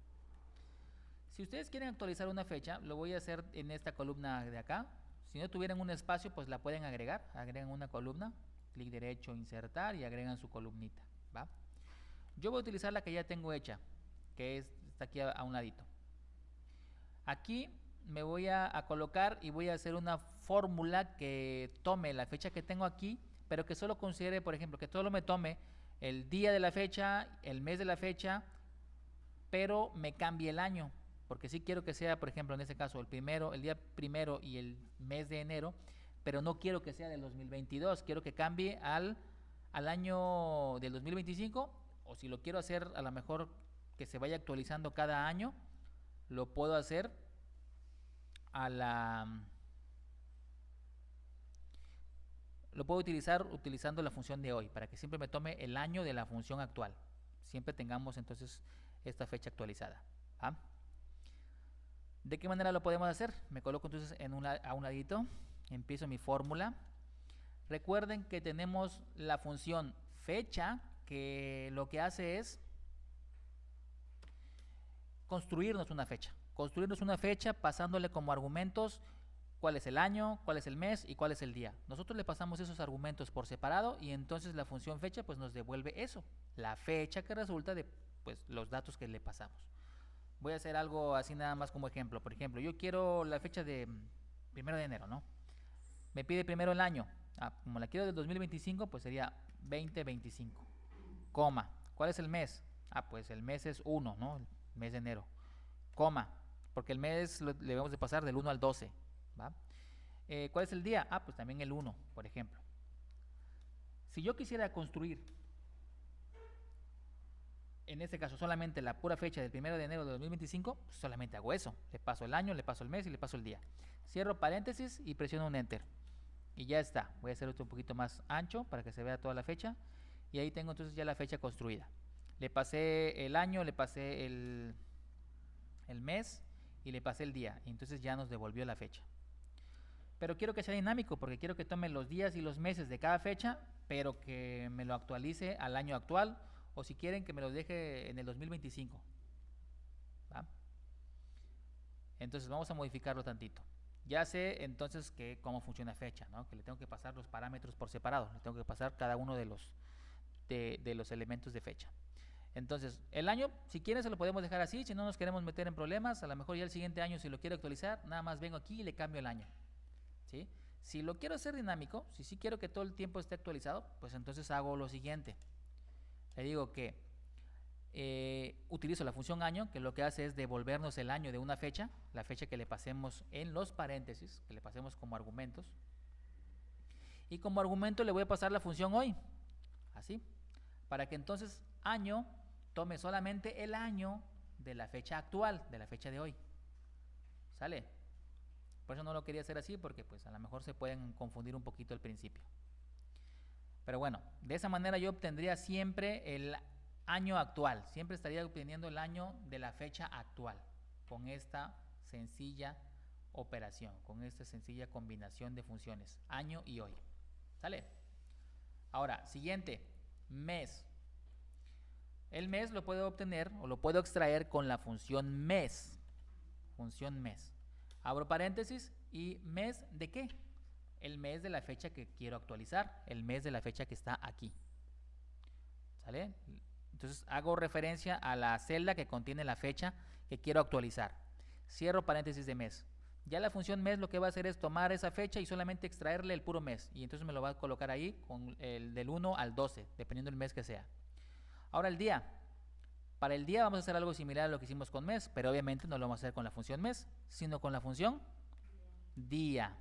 Si ustedes quieren actualizar una fecha, lo voy a hacer en esta columna de acá. Si no tuvieran un espacio, pues la pueden agregar. Agregan una columna, clic derecho, insertar y agregan su columnita, ¿va? Yo voy a utilizar la que ya tengo hecha, que está aquí a un ladito. Aquí me voy a colocar y voy a hacer una fórmula que tome la fecha que tengo aquí, pero que solo considere, por ejemplo, que solo me tome el día de la fecha, el mes de la fecha, pero me cambie el año, porque sí quiero que sea, por ejemplo, en este caso, el día primero y el mes de enero, pero no quiero que sea del 2022, quiero que cambie al año del 2025, o si lo quiero hacer a lo mejor que se vaya actualizando cada año, lo puedo hacer lo puedo utilizar utilizando la función de hoy, para que siempre me tome el año de la función actual. Siempre tengamos entonces esta fecha actualizada. ¿Ah? ¿De qué manera lo podemos hacer? Me coloco entonces a un ladito, empiezo mi fórmula. Recuerden que tenemos la función fecha, que lo que hace es construirnos una fecha. Construirnos una fecha pasándole como argumentos cuál es el año, cuál es el mes y cuál es el día. Nosotros le pasamos esos argumentos por separado y entonces la función fecha pues nos devuelve eso, la fecha que resulta de pues los datos que le pasamos. Voy a hacer algo así nada más como ejemplo. Por ejemplo, yo quiero la fecha de 1 de enero, ¿no? Me pide primero el año. Como la quiero del 2025, pues sería 2025. Coma. ¿Cuál es el mes? Pues el mes es 1, ¿no? El mes de enero. Coma. Porque el mes le debemos de pasar del 1 al 12. ¿Va? ¿Cuál es el día? Pues también el 1, por ejemplo. Si yo quisiera construir, en este caso, solamente la pura fecha del 1 de enero de 2025, pues solamente hago eso. Le paso el año, le paso el mes y le paso el día. Cierro paréntesis y presiono un Enter. Y ya está. Voy a hacer esto un poquito más ancho para que se vea toda la fecha. Y ahí tengo entonces ya la fecha construida. Le pasé el año, le pasé el mes y le pasé el día. Y entonces ya nos devolvió la fecha. Pero quiero que sea dinámico porque quiero que tome los días y los meses de cada fecha, pero que me lo actualice al año actual, o si quieren que me lo deje en el 2025. ¿Va? Entonces vamos a modificarlo tantito. Ya sé entonces cómo funciona fecha, ¿no? Que le tengo que pasar los parámetros por separado, le tengo que pasar cada uno de los elementos de fecha. Entonces, el año, si quieren se lo podemos dejar así, si no nos queremos meter en problemas, a lo mejor ya el siguiente año si lo quiero actualizar, nada más vengo aquí y le cambio el año. ¿Sí? Si lo quiero hacer dinámico, si sí quiero que todo el tiempo esté actualizado, pues entonces hago lo siguiente. Le digo que utilizo la función año, que lo que hace es devolvernos el año de una fecha, la fecha que le pasemos en los paréntesis, que le pasemos como argumentos. Y como argumento le voy a pasar la función hoy, así, para que entonces año tome solamente el año de la fecha actual, de la fecha de hoy. ¿Sale? Por eso no lo quería hacer así, porque pues a lo mejor se pueden confundir un poquito al principio. Pero bueno, de esa manera yo obtendría siempre el año actual. Siempre estaría obteniendo el año de la fecha actual, con esta sencilla operación, con esta sencilla combinación de funciones, año y hoy. ¿Sale? Ahora, siguiente, mes. El mes lo puedo obtener o lo puedo extraer con la función mes. Función mes. Abro paréntesis y mes ¿de qué? El mes de la fecha que quiero actualizar, el mes de la fecha que está aquí. ¿Sale? Entonces hago referencia a la celda que contiene la fecha que quiero actualizar. Cierro paréntesis de mes. Ya la función mes lo que va a hacer es tomar esa fecha y solamente extraerle el puro mes. Y entonces me lo va a colocar ahí con el del 1 al 12, dependiendo del mes que sea. Ahora el día. Para el día vamos a hacer algo similar a lo que hicimos con mes, pero obviamente no lo vamos a hacer con la función mes, sino con la función día.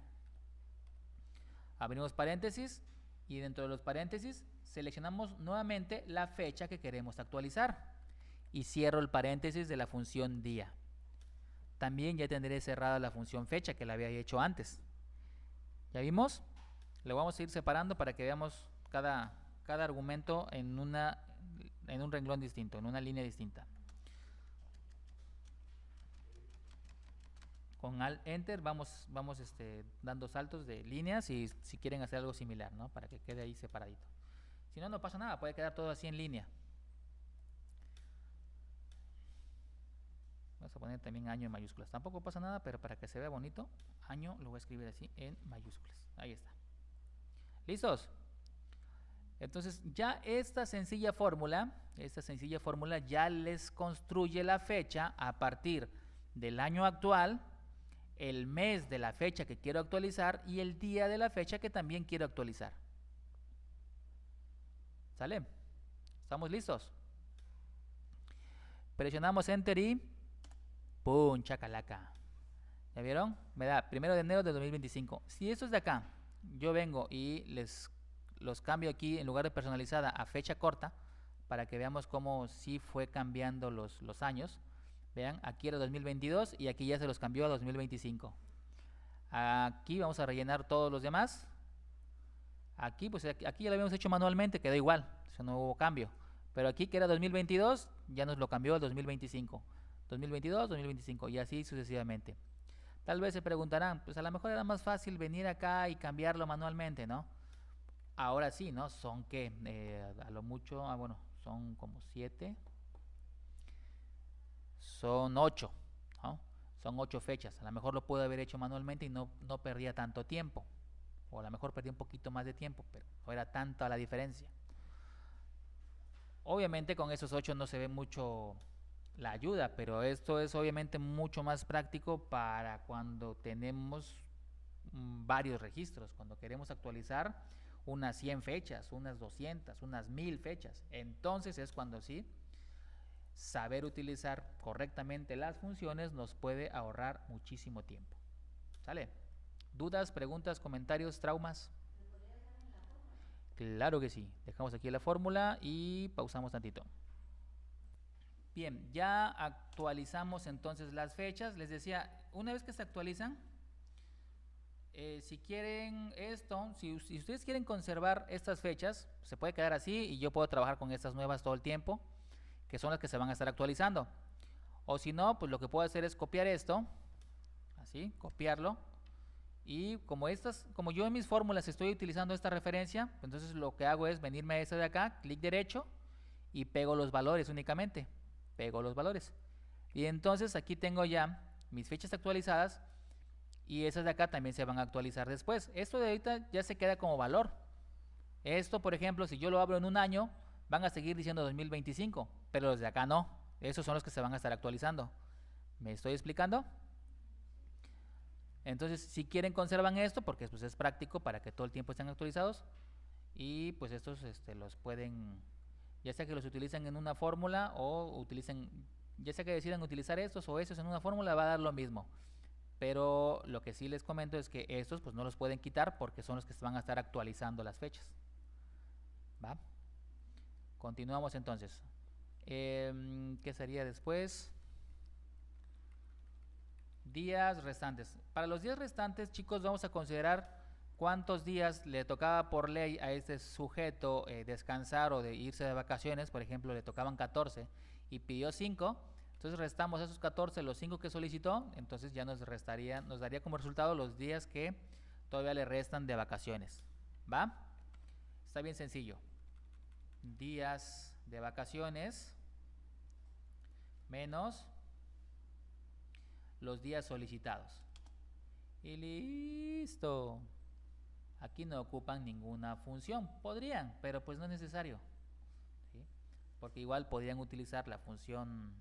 Abrimos paréntesis y dentro de los paréntesis seleccionamos nuevamente la fecha que queremos actualizar y cierro el paréntesis de la función día. También ya tendré cerrada la función fecha que la había hecho antes. ¿Ya vimos? Lo vamos a ir separando para que veamos cada argumento en un renglón distinto, en una línea distinta. Con Alt Enter vamos dando saltos de líneas y si quieren hacer algo similar, ¿no? Para que quede ahí separadito. Si no, no pasa nada, puede quedar todo así en línea. Vamos a poner también año en mayúsculas. Tampoco pasa nada, pero para que se vea bonito, año lo voy a escribir así en mayúsculas. Ahí está. ¿Listos? Entonces ya esta sencilla fórmula ya les construye la fecha a partir del año actual, el mes de la fecha que quiero actualizar y el día de la fecha que también quiero actualizar. ¿Sale? ¿Estamos listos? Presionamos Enter y ¡pum! Chacalaca. ¿Ya vieron? Me da 1 de enero de 2025. Si esto es de acá, yo vengo y los cambio aquí en lugar de personalizada a fecha corta para que veamos cómo sí fue cambiando los años. Vean, aquí era 2022 y aquí ya se los cambió a 2025. Aquí vamos a rellenar todos los demás. Aquí, pues aquí ya lo habíamos hecho manualmente, quedó igual, eso no hubo cambio. Pero aquí que era 2022, ya nos lo cambió a 2025. 2022, 2025 y así sucesivamente. Tal vez se preguntarán, pues a lo mejor era más fácil venir acá y cambiarlo manualmente, ¿no? Ahora sí, ¿no? Son que a lo mucho, bueno, son como 7. Son 8, ¿no? Son 8 fechas. A lo mejor lo puedo haber hecho manualmente y no perdía tanto tiempo. O a lo mejor perdí un poquito más de tiempo, pero no era tanta la diferencia. Obviamente con esos 8 no se ve mucho la ayuda, pero esto es obviamente mucho más práctico para cuando tenemos varios registros, cuando queremos actualizar unas 100 fechas, unas 200, unas 1000 fechas. Entonces es cuando sí, saber utilizar correctamente las funciones nos puede ahorrar muchísimo tiempo. ¿Sale? ¿Dudas, preguntas, comentarios, traumas? Claro que sí. Dejamos aquí la fórmula y pausamos tantito. Bien, ya actualizamos entonces las fechas. Les decía, una vez que se actualizan, si quieren esto, si ustedes quieren conservar estas fechas, se puede quedar así y yo puedo trabajar con estas nuevas todo el tiempo, que son las que se van a estar actualizando. O si no, pues lo que puedo hacer es copiar esto, así, copiarlo. Y como yo en mis fórmulas estoy utilizando esta referencia, entonces lo que hago es venirme a esta de acá, clic derecho y pego los valores únicamente. Pego los valores. Y entonces aquí tengo ya mis fechas actualizadas y esas de acá también se van a actualizar después. Esto de ahorita ya se queda como valor. Esto, por ejemplo, si yo lo abro en un año, van a seguir diciendo 2025, pero los de acá no. Esos son los que se van a estar actualizando. ¿Me estoy explicando? Entonces, si quieren conservan esto porque pues, es práctico para que todo el tiempo estén actualizados y pues estos los pueden, ya sea que los utilicen en una fórmula o utilicen, ya sea que decidan utilizar estos o esos en una fórmula, va a dar lo mismo. Pero lo que sí les comento es que estos pues no los pueden quitar porque son los que se van a estar actualizando las fechas. ¿Va? Continuamos entonces. ¿Qué sería después? Días restantes. Para los días restantes, chicos, vamos a considerar cuántos días le tocaba por ley a este sujeto descansar o de irse de vacaciones. Por ejemplo, le tocaban 14 y pidió 5. Entonces restamos esos 14, los 5 que solicitó. Entonces ya nos daría como resultado los días que todavía le restan de vacaciones. ¿Va? Está bien sencillo. Días de vacaciones menos los días solicitados. Y listo. Aquí no ocupan ninguna función. Podrían, pero pues no es necesario. ¿Sí? Porque igual podrían utilizar la función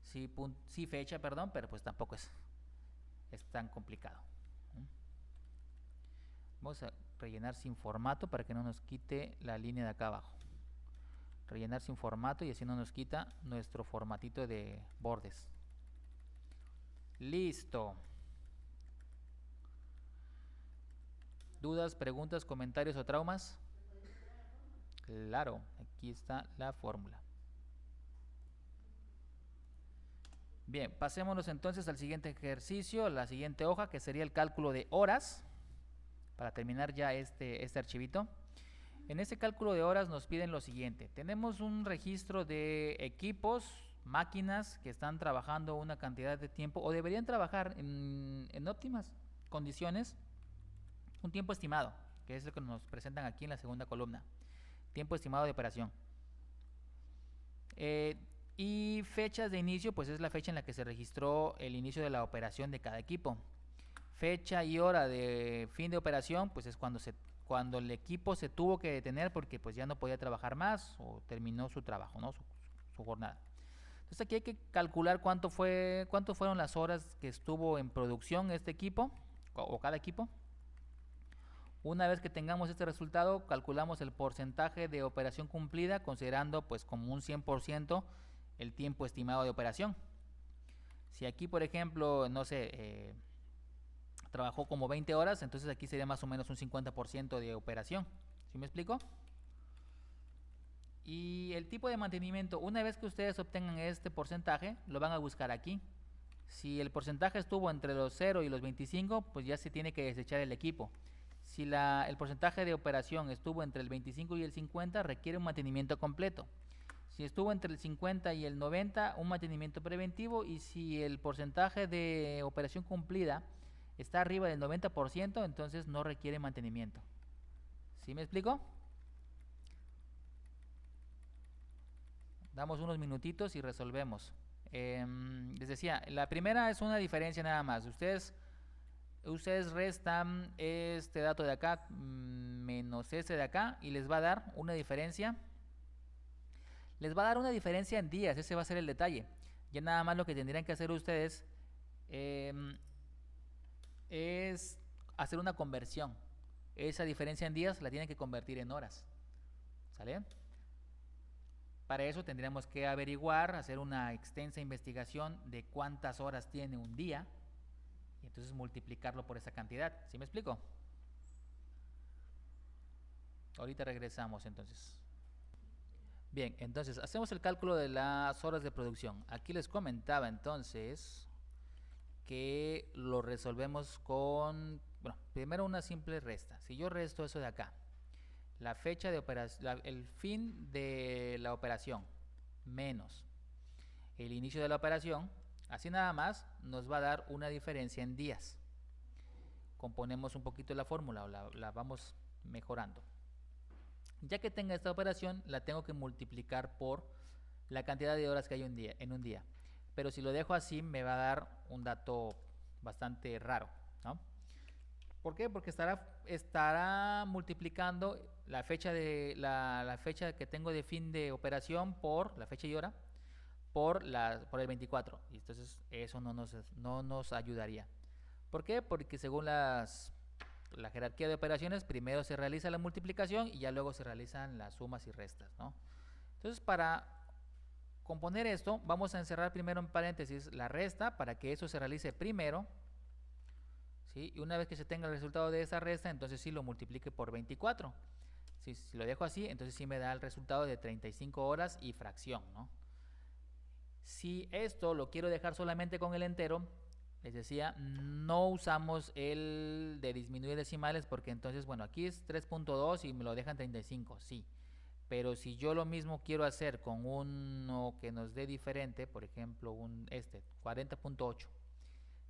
sí fecha, perdón, pero pues tampoco es tan complicado. Vamos a rellenar sin formato para que no nos quite la línea de acá abajo. Rellenar sin formato y así no nos quita nuestro formatito de bordes. Listo. ¿Dudas, preguntas, comentarios o traumas? Claro, aquí está la fórmula. Bien, pasémonos entonces al siguiente ejercicio, la siguiente hoja, que sería el cálculo de horas, para terminar ya este archivito. En este cálculo de horas nos piden lo siguiente. Tenemos un registro de equipos, máquinas que están trabajando una cantidad de tiempo o deberían trabajar en óptimas condiciones, un tiempo estimado, que es lo que nos presentan aquí en la segunda columna. Tiempo estimado de operación. Y fechas de inicio, pues es la fecha en la que se registró el inicio de la operación de cada equipo. Fecha y hora de fin de operación, pues es cuando el equipo se tuvo que detener porque pues ya no podía trabajar más o terminó su trabajo, ¿no? su jornada. Entonces aquí hay que calcular cuánto fueron las horas que estuvo en producción este equipo o cada equipo. Una vez que tengamos este resultado, calculamos el porcentaje de operación cumplida, considerando pues como un 100% el tiempo estimado de operación. Si aquí, por ejemplo, no sé, trabajó como 20 horas, entonces aquí sería más o menos un 50% de operación. ¿Sí me explico? Y el tipo de mantenimiento, una vez que ustedes obtengan este porcentaje, lo van a buscar aquí. Si el porcentaje estuvo entre los 0 y los 25, pues ya se tiene que desechar el equipo. Si el porcentaje de operación estuvo entre el 25 y el 50, requiere un mantenimiento completo. Si estuvo entre el 50 y el 90, un mantenimiento preventivo. Y si el porcentaje de operación cumplida está arriba del 90%, entonces no requiere mantenimiento. ¿Sí me explico? Damos unos minutitos y resolvemos. Les decía, la primera es una diferencia nada más. Ustedes restan este dato de acá menos este de acá y les va a dar una diferencia. Les va a dar una diferencia en días, ese va a ser el detalle. Ya nada más lo que tendrían que hacer ustedes es hacer una conversión. Esa diferencia en días la tienen que convertir en horas. ¿Sale? Para eso tendríamos que averiguar, hacer una extensa investigación de cuántas horas tiene un día y entonces multiplicarlo por esa cantidad. ¿Sí me explico? Ahorita regresamos entonces. Bien, entonces hacemos el cálculo de las horas de producción. Aquí les comentaba entonces que lo resolvemos con, bueno, primero una simple resta. Si yo resto eso de acá, la fecha de operación, el fin de la operación menos el inicio de la operación, así nada más nos va a dar una diferencia en días. Componemos un poquito la fórmula o la vamos mejorando. Ya que tenga esta operación, la tengo que multiplicar por la cantidad de horas que hay en un día. Pero si lo dejo así, me va a dar un dato bastante raro, ¿no? ¿Por qué? Porque estará multiplicando la fecha la fecha que tengo de fin de operación por la fecha y hora por el 24. Y entonces eso no nos ayudaría. ¿Por qué? Porque según la jerarquía de operaciones, primero se realiza la multiplicación y ya luego se realizan las sumas y restas, ¿no? Entonces, para componer esto, vamos a encerrar primero en paréntesis la resta para que eso se realice primero, ¿sí? Y una vez que se tenga el resultado de esa resta, entonces sí lo multiplique por 24. Si lo dejo así, entonces sí me da el resultado de 35 horas y fracción, ¿no? Si esto lo quiero dejar solamente con el entero, les decía, no usamos el de disminuir decimales porque entonces, bueno, aquí es 3.2 y me lo dejan 35, sí. Pero si yo lo mismo quiero hacer con uno que nos dé diferente, por ejemplo, 40.8.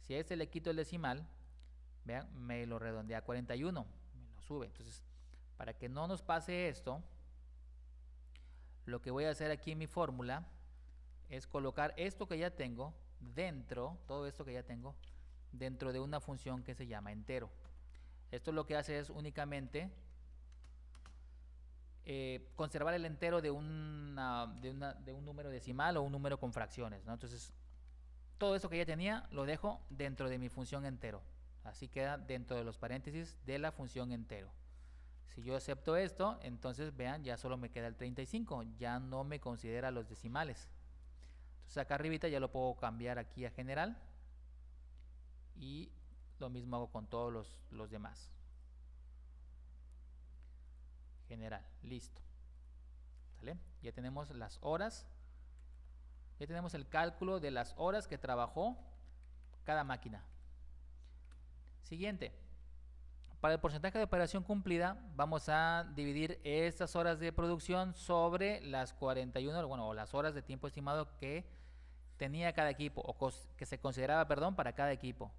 Si a este le quito el decimal, vean, me lo redondea a 41, me lo sube. Entonces, para que no nos pase esto, lo que voy a hacer aquí en mi fórmula es colocar esto que ya tengo todo esto que ya tengo, dentro de una función que se llama entero. Esto lo que hace es únicamente conservar el entero de un número decimal o un número con fracciones, ¿no? Entonces, todo esto que ya tenía lo dejo dentro de mi función entero. Así queda dentro de los paréntesis de la función entero. Si yo acepto esto, entonces vean, ya solo me queda el 35, ya no me considera los decimales. Entonces acá arribita ya lo puedo cambiar aquí a general y lo mismo hago con todos los demás. general. Listo. ¿Sale? Ya tenemos las horas. Ya tenemos el cálculo de las horas que trabajó cada máquina. Siguiente. Para el porcentaje de operación cumplida, vamos a dividir estas horas de producción sobre las 41, bueno, o las horas de tiempo estimado que tenía cada equipo, o que se consideraba, perdón, para cada equipo.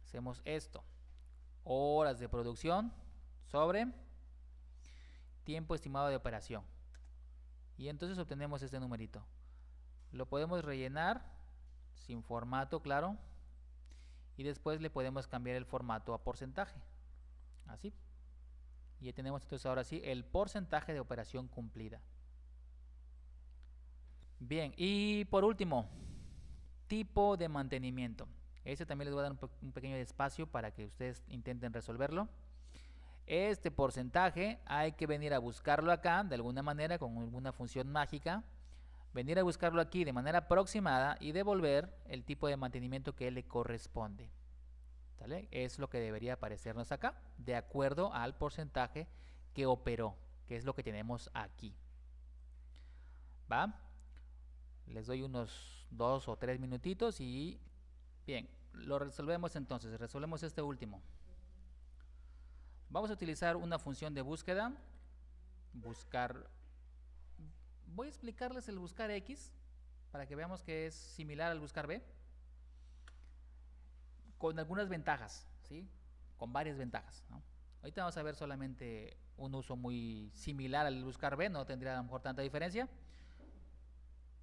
Hacemos esto. Horas de producción sobre tiempo estimado de operación. Y entonces obtenemos este numerito. Lo podemos rellenar sin formato, claro. Y después le podemos cambiar el formato a porcentaje. Así. Y ya tenemos entonces ahora sí el porcentaje de operación cumplida. Bien, y por último, tipo de mantenimiento. Este también les voy a dar un pequeño espacio para que ustedes intenten resolverlo. Este porcentaje hay que venir a buscarlo acá de alguna manera con alguna función mágica. Venir a buscarlo aquí de manera aproximada y devolver el tipo de mantenimiento que le corresponde. ¿Sale? Es lo que debería aparecernos acá, de acuerdo al porcentaje que operó, que es lo que tenemos aquí. ¿Va? Les doy unos 2 o 3 minutitos y bien, lo resolvemos entonces. Resolvemos este último. Vamos a utilizar una función de búsqueda. Buscar. Voy a explicarles el buscar X para que veamos que es similar al buscar B, con algunas ventajas, ¿sí? Con varias ventajas, ¿no? Ahorita vamos a ver solamente un uso muy similar al buscar B, no tendría a lo mejor tanta diferencia,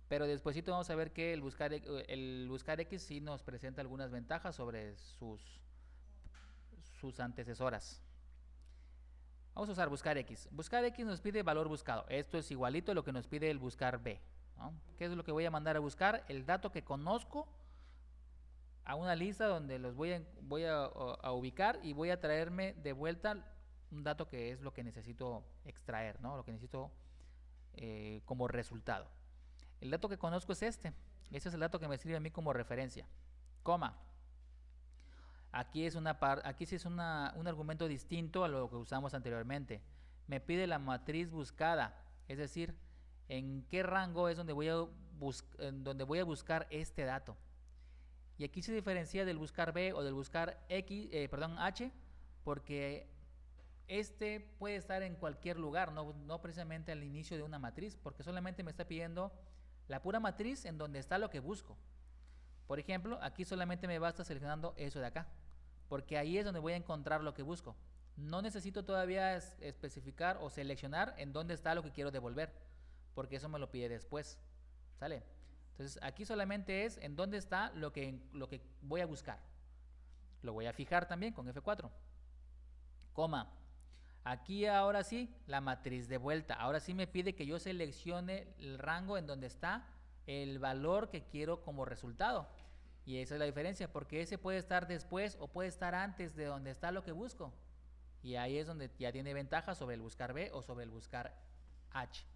pero despuesito vamos a ver que el buscar X sí nos presenta algunas ventajas sobre sus antecesoras. Vamos a usar buscar X. Buscar X nos pide valor buscado. Esto es igualito a lo que nos pide el buscar B, ¿no? ¿Qué es lo que voy a mandar a buscar? El dato que conozco a una lista donde los voy a ubicar y voy a traerme de vuelta un dato que es lo que necesito extraer, ¿no? Lo que necesito como resultado. El dato que conozco es este. Ese es el dato que me sirve a mí como referencia. Coma. Aquí sí es un argumento distinto a lo que usamos anteriormente. Me pide la matriz buscada, es decir, en qué rango es donde voy a buscar este dato. Y aquí se diferencia del buscar B o del buscar H, porque este puede estar en cualquier lugar, no precisamente al inicio de una matriz, porque solamente me está pidiendo la pura matriz en donde está lo que busco. Por ejemplo, aquí solamente me basta seleccionando eso de acá, porque ahí es donde voy a encontrar lo que busco. No necesito todavía especificar o seleccionar en dónde está lo que quiero devolver, porque eso me lo pide después. ¿Sale? Entonces aquí solamente es en dónde está lo que voy a buscar. Lo voy a fijar también con F4. Coma. Aquí ahora sí la matriz de vuelta. Ahora sí me pide que yo seleccione el rango en donde está el valor que quiero como resultado. Y esa es la diferencia, porque ese puede estar después o puede estar antes de donde está lo que busco. Y ahí es donde ya tiene ventaja sobre el buscar B o sobre el buscar H.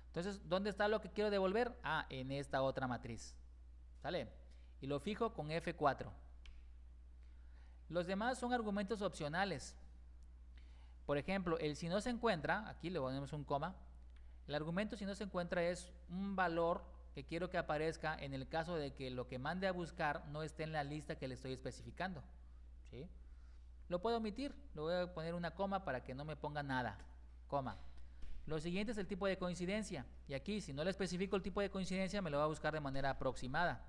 Entonces, ¿dónde está lo que quiero devolver? Ah, en esta otra matriz. ¿Sale? Y lo fijo con F4. Los demás son argumentos opcionales. Por ejemplo, el si no se encuentra, aquí le ponemos un coma. El argumento si no se encuentra es un valor que quiero que aparezca en el caso de que lo que mande a buscar no esté en la lista que le estoy especificando. ¿Sí? Lo puedo omitir, le voy a poner una coma para que no me ponga nada. Coma. Lo siguiente es el tipo de coincidencia. Y aquí, si no le especifico el tipo de coincidencia, me lo va a buscar de manera aproximada.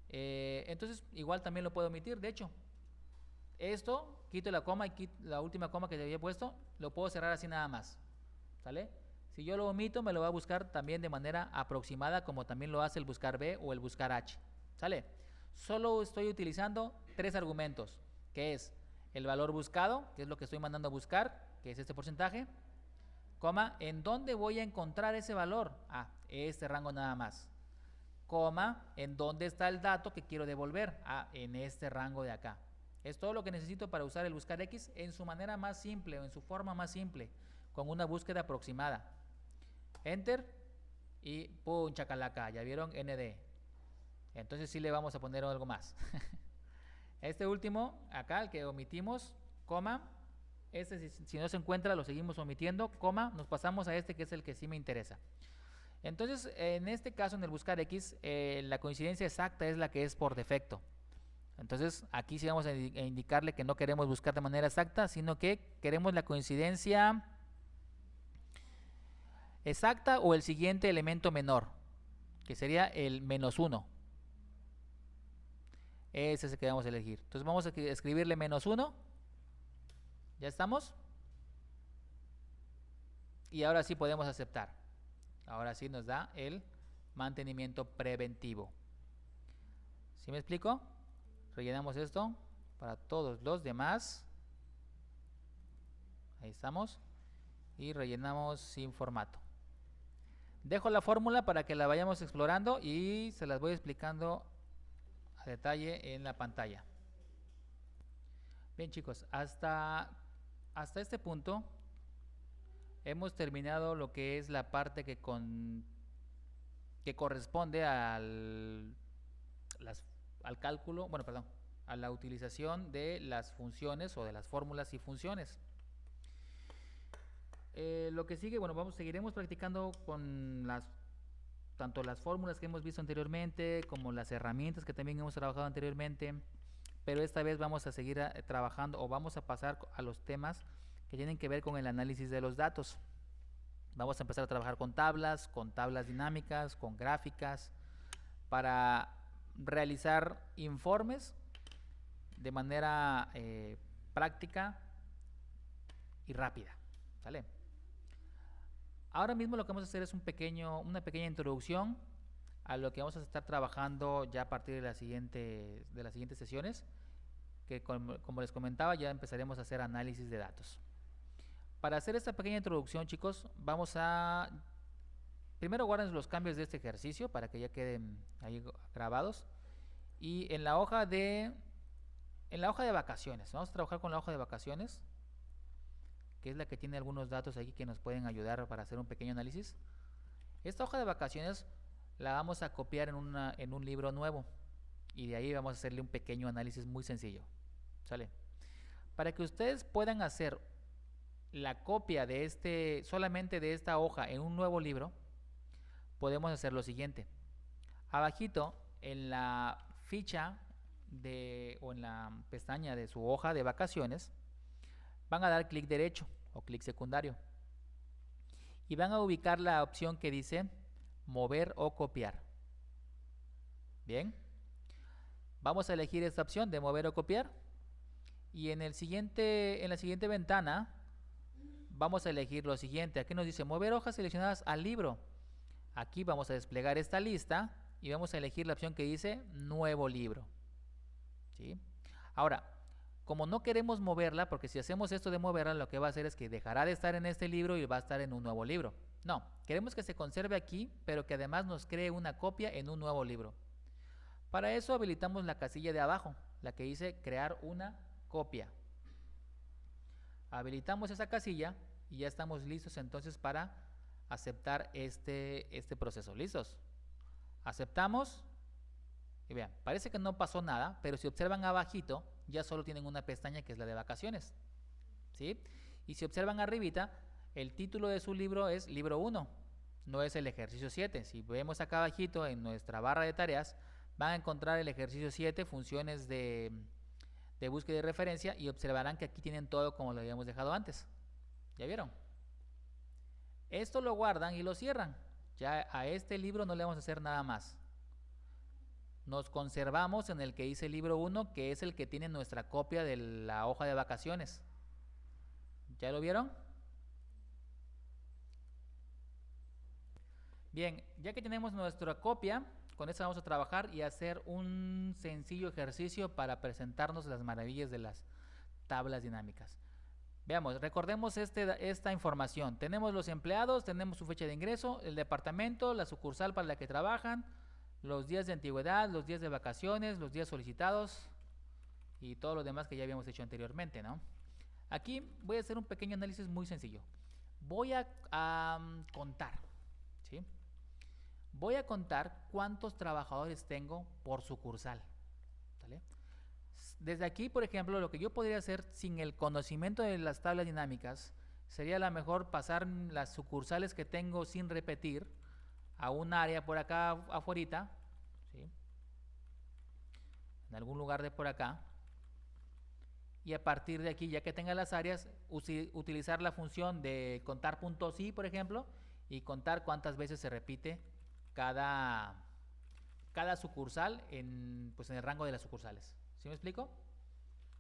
Entonces, igual también lo puedo omitir. De hecho, esto, quito la coma y quito la última coma que le había puesto, lo puedo cerrar así nada más. ¿Sale? Si yo lo omito, me lo va a buscar también de manera aproximada, como también lo hace el buscar B o el buscar H. ¿Sale? Solo estoy utilizando 3 argumentos, que es el valor buscado, que es lo que estoy mandando a buscar, que es este porcentaje, coma, ¿en dónde voy a encontrar ese valor? Ah, este rango nada más. Coma, ¿en dónde está el dato que quiero devolver? Ah, en este rango de acá. Es todo lo que necesito para usar el buscar X en su manera más simple o en su forma más simple, con una búsqueda aproximada. Enter y pum, chacalaca, ya vieron, ND. Entonces sí le vamos a poner algo más. Este último, acá, el que omitimos, coma, Este si no se encuentra lo seguimos omitiendo, coma, nos pasamos a este que es el que sí me interesa. Entonces, en este caso, en el buscar X, la coincidencia exacta es la que es por defecto. Entonces, aquí sí vamos a indicarle que no queremos buscar de manera exacta, sino que queremos la coincidencia exacta o el siguiente elemento menor, que sería el -1. Ese es el que vamos a elegir. Entonces, vamos a escribirle -1. ¿Ya estamos? Y ahora sí podemos aceptar. Ahora sí nos da el mantenimiento preventivo. ¿Sí me explico? Rellenamos esto para todos los demás. Ahí estamos. Y rellenamos sin formato. Dejo la fórmula para que la vayamos explorando y se las voy explicando a detalle en la pantalla. Bien, chicos, hasta este punto hemos terminado lo que es la parte que corresponde al cálculo, a la utilización de las funciones o de las fórmulas y funciones. Lo que sigue, seguiremos practicando con tanto las fórmulas que hemos visto anteriormente como las herramientas que también hemos trabajado anteriormente, pero esta vez vamos a seguir trabajando o vamos a pasar a los temas que tienen que ver con el análisis de los datos. Vamos a empezar a trabajar con tablas dinámicas, con gráficas, para realizar informes de manera práctica y rápida. ¿Sale? Ahora mismo lo que vamos a hacer es una pequeña introducción a lo que vamos a estar trabajando ya a partir de las siguientes sesiones, que como les comentaba, ya empezaremos a hacer análisis de datos. Para hacer esta pequeña introducción, chicos, vamos a primero guarden los cambios de este ejercicio para que ya queden ahí grabados. Y en la hoja de vacaciones, vamos a trabajar con la hoja de vacaciones, que es la que tiene algunos datos aquí que nos pueden ayudar para hacer un pequeño análisis. Esta hoja de vacaciones la vamos a copiar en un libro nuevo y de ahí vamos a hacerle un pequeño análisis muy sencillo. ¿Sale? Para que ustedes puedan hacer la copia solamente de esta hoja en un nuevo libro, podemos hacer lo siguiente. Abajito en la ficha o en la pestaña de su hoja de vacaciones, van a dar clic derecho o clic secundario y van a ubicar la opción que dice mover o copiar. Bien, vamos a elegir esta opción de mover o copiar y en la siguiente ventana vamos a elegir lo siguiente. Aquí nos dice mover hojas seleccionadas al libro. Aquí vamos a desplegar esta lista y vamos a elegir la opción que dice nuevo libro. ¿Sí? Ahora, como no queremos moverla, porque si hacemos esto de moverla, lo que va a hacer es que dejará de estar en este libro y va a estar en un nuevo libro. No, queremos que se conserve aquí, pero que además nos cree una copia en un nuevo libro. Para eso habilitamos la casilla de abajo, la que dice crear una copia. Habilitamos esa casilla y ya estamos listos entonces para aceptar este proceso. ¿Listos? Aceptamos. Y vean, parece que no pasó nada, pero si observan abajito, ya solo tienen una pestaña que es la de vacaciones. ¿Sí? Y si observan arribita, el título de su libro es libro 1, no es el ejercicio 7. Si vemos acá abajito en nuestra barra de tareas, van a encontrar el ejercicio 7, funciones de búsqueda y referencia, y observarán que aquí tienen todo como lo habíamos dejado antes. ¿Ya vieron? Esto lo guardan y lo cierran. Ya a este libro no le vamos a hacer nada más. Nos conservamos en el que dice libro 1, que es el que tiene nuestra copia de la hoja de vacaciones. ¿Ya lo vieron? Bien, ya que tenemos nuestra copia, con esta vamos a trabajar y hacer un sencillo ejercicio para presentarnos las maravillas de las tablas dinámicas. Veamos, recordemos esta información. Tenemos los empleados, tenemos su fecha de ingreso, el departamento, la sucursal para la que trabajan, los días de antigüedad, los días de vacaciones, los días solicitados y todo lo demás que ya habíamos hecho anteriormente, ¿no? Aquí voy a hacer un pequeño análisis muy sencillo. Voy a contar, ¿sí? Voy a contar cuántos trabajadores tengo por sucursal, ¿sale? Desde aquí, por ejemplo, lo que yo podría hacer sin el conocimiento de las tablas dinámicas sería a lo mejor pasar las sucursales que tengo sin repetir a un área por acá afuera, ¿sí? En algún lugar de por acá, y a partir de aquí, ya que tenga las áreas, utilizar la función de contar puntos i, por ejemplo, y contar cuántas veces se repite cada, cada sucursal pues en el rango de las sucursales. ¿Sí me explico?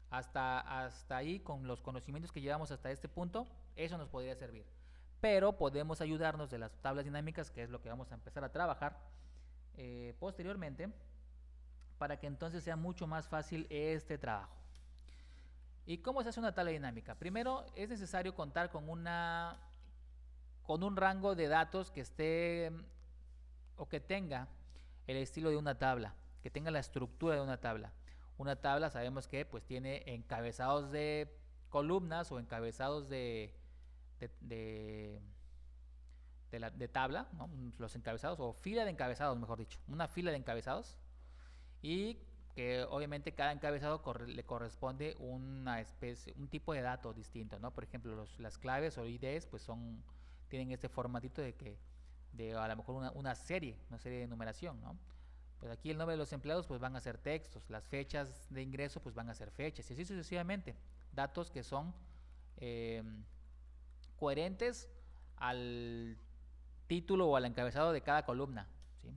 Hasta ahí, con los conocimientos que llevamos hasta este punto, eso nos podría servir. Pero podemos ayudarnos de las tablas dinámicas, que es lo que vamos a empezar a trabajar posteriormente, para que entonces sea mucho más fácil este trabajo. ¿Y cómo se hace una tabla dinámica? Primero es necesario contar con un rango de datos que esté o que tenga el estilo de una tabla, que tenga la estructura de una tabla. Una tabla sabemos que pues tiene encabezados de columnas o encabezados de tabla, ¿no? Los encabezados o fila de encabezados, mejor dicho, una fila de encabezados, y que obviamente cada encabezado le corresponde un tipo de dato distinto, ¿no? Por ejemplo, las claves o IDs pues tienen este formatito de a lo mejor una serie de numeración, ¿no? Pues aquí el nombre de los empleados pues van a ser textos, las fechas de ingreso pues van a ser fechas, y así sucesivamente, datos que son coherentes al título o al encabezado de cada columna, ¿sí?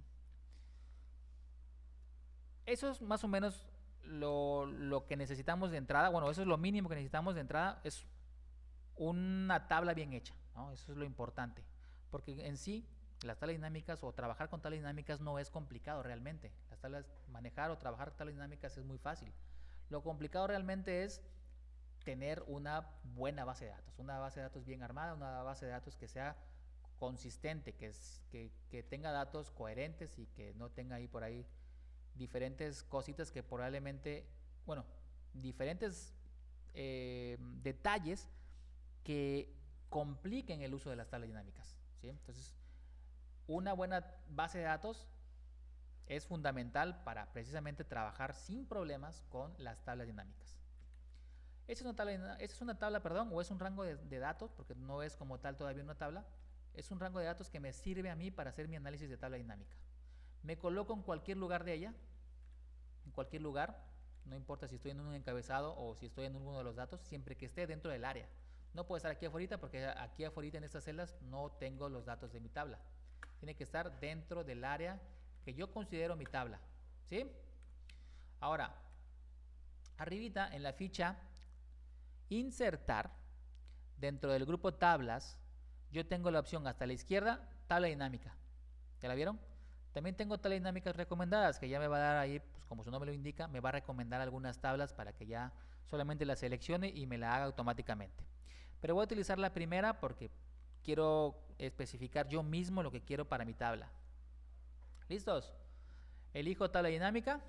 Eso es más o menos lo que necesitamos de entrada. Bueno, eso es lo mínimo que necesitamos de entrada, es una tabla bien hecha, ¿no? Eso es lo importante, porque en sí las tablas dinámicas o trabajar con tablas dinámicas no es complicado realmente. Manejar o trabajar tablas dinámicas es muy fácil. Lo complicado realmente es tener una buena base de datos, una base de datos bien armada, una base de datos que sea consistente, que tenga datos coherentes y que no tenga ahí por ahí diferentes cositas que probablemente, bueno, diferentes detalles que compliquen el uso de las tablas dinámicas, ¿sí? Entonces, una buena base de datos es fundamental para precisamente trabajar sin problemas con las tablas dinámicas. Esta es una tabla, perdón, o es un rango de datos, porque no es como tal todavía una tabla, es un rango de datos que me sirve a mí para hacer mi análisis de tabla dinámica. Me coloco en cualquier lugar de ella, en cualquier lugar, no importa si estoy en un encabezado o si estoy en uno de los datos, siempre que esté dentro del área. No puede estar aquí afuera porque aquí afuera en estas celdas no tengo los datos de mi tabla. Tiene que estar dentro del área que yo considero mi tabla, ¿sí? Ahora, arribita en la ficha insertar, dentro del grupo tablas, yo tengo la opción hasta la izquierda, tabla dinámica. ¿Ya la vieron? También tengo tablas dinámicas recomendadas, que ya me va a dar ahí, pues como su nombre lo indica, me va a recomendar algunas tablas para que ya solamente la seleccione y me la haga automáticamente. Pero voy a utilizar la primera porque quiero especificar yo mismo lo que quiero para mi tabla. ¿Listos? Elijo tabla dinámica.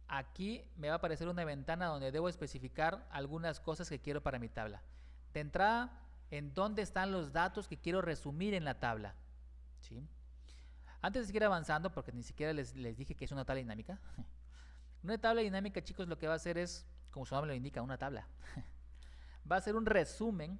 Aquí me va a aparecer una ventana donde debo especificar algunas cosas que quiero para mi tabla. De entrada, en dónde están los datos que quiero resumir en la tabla, ¿sí? Antes de seguir avanzando, porque ni siquiera les dije que es una tabla dinámica. Una tabla dinámica, chicos, lo que va a hacer es, como su nombre lo indica, una tabla. Va a ser un resumen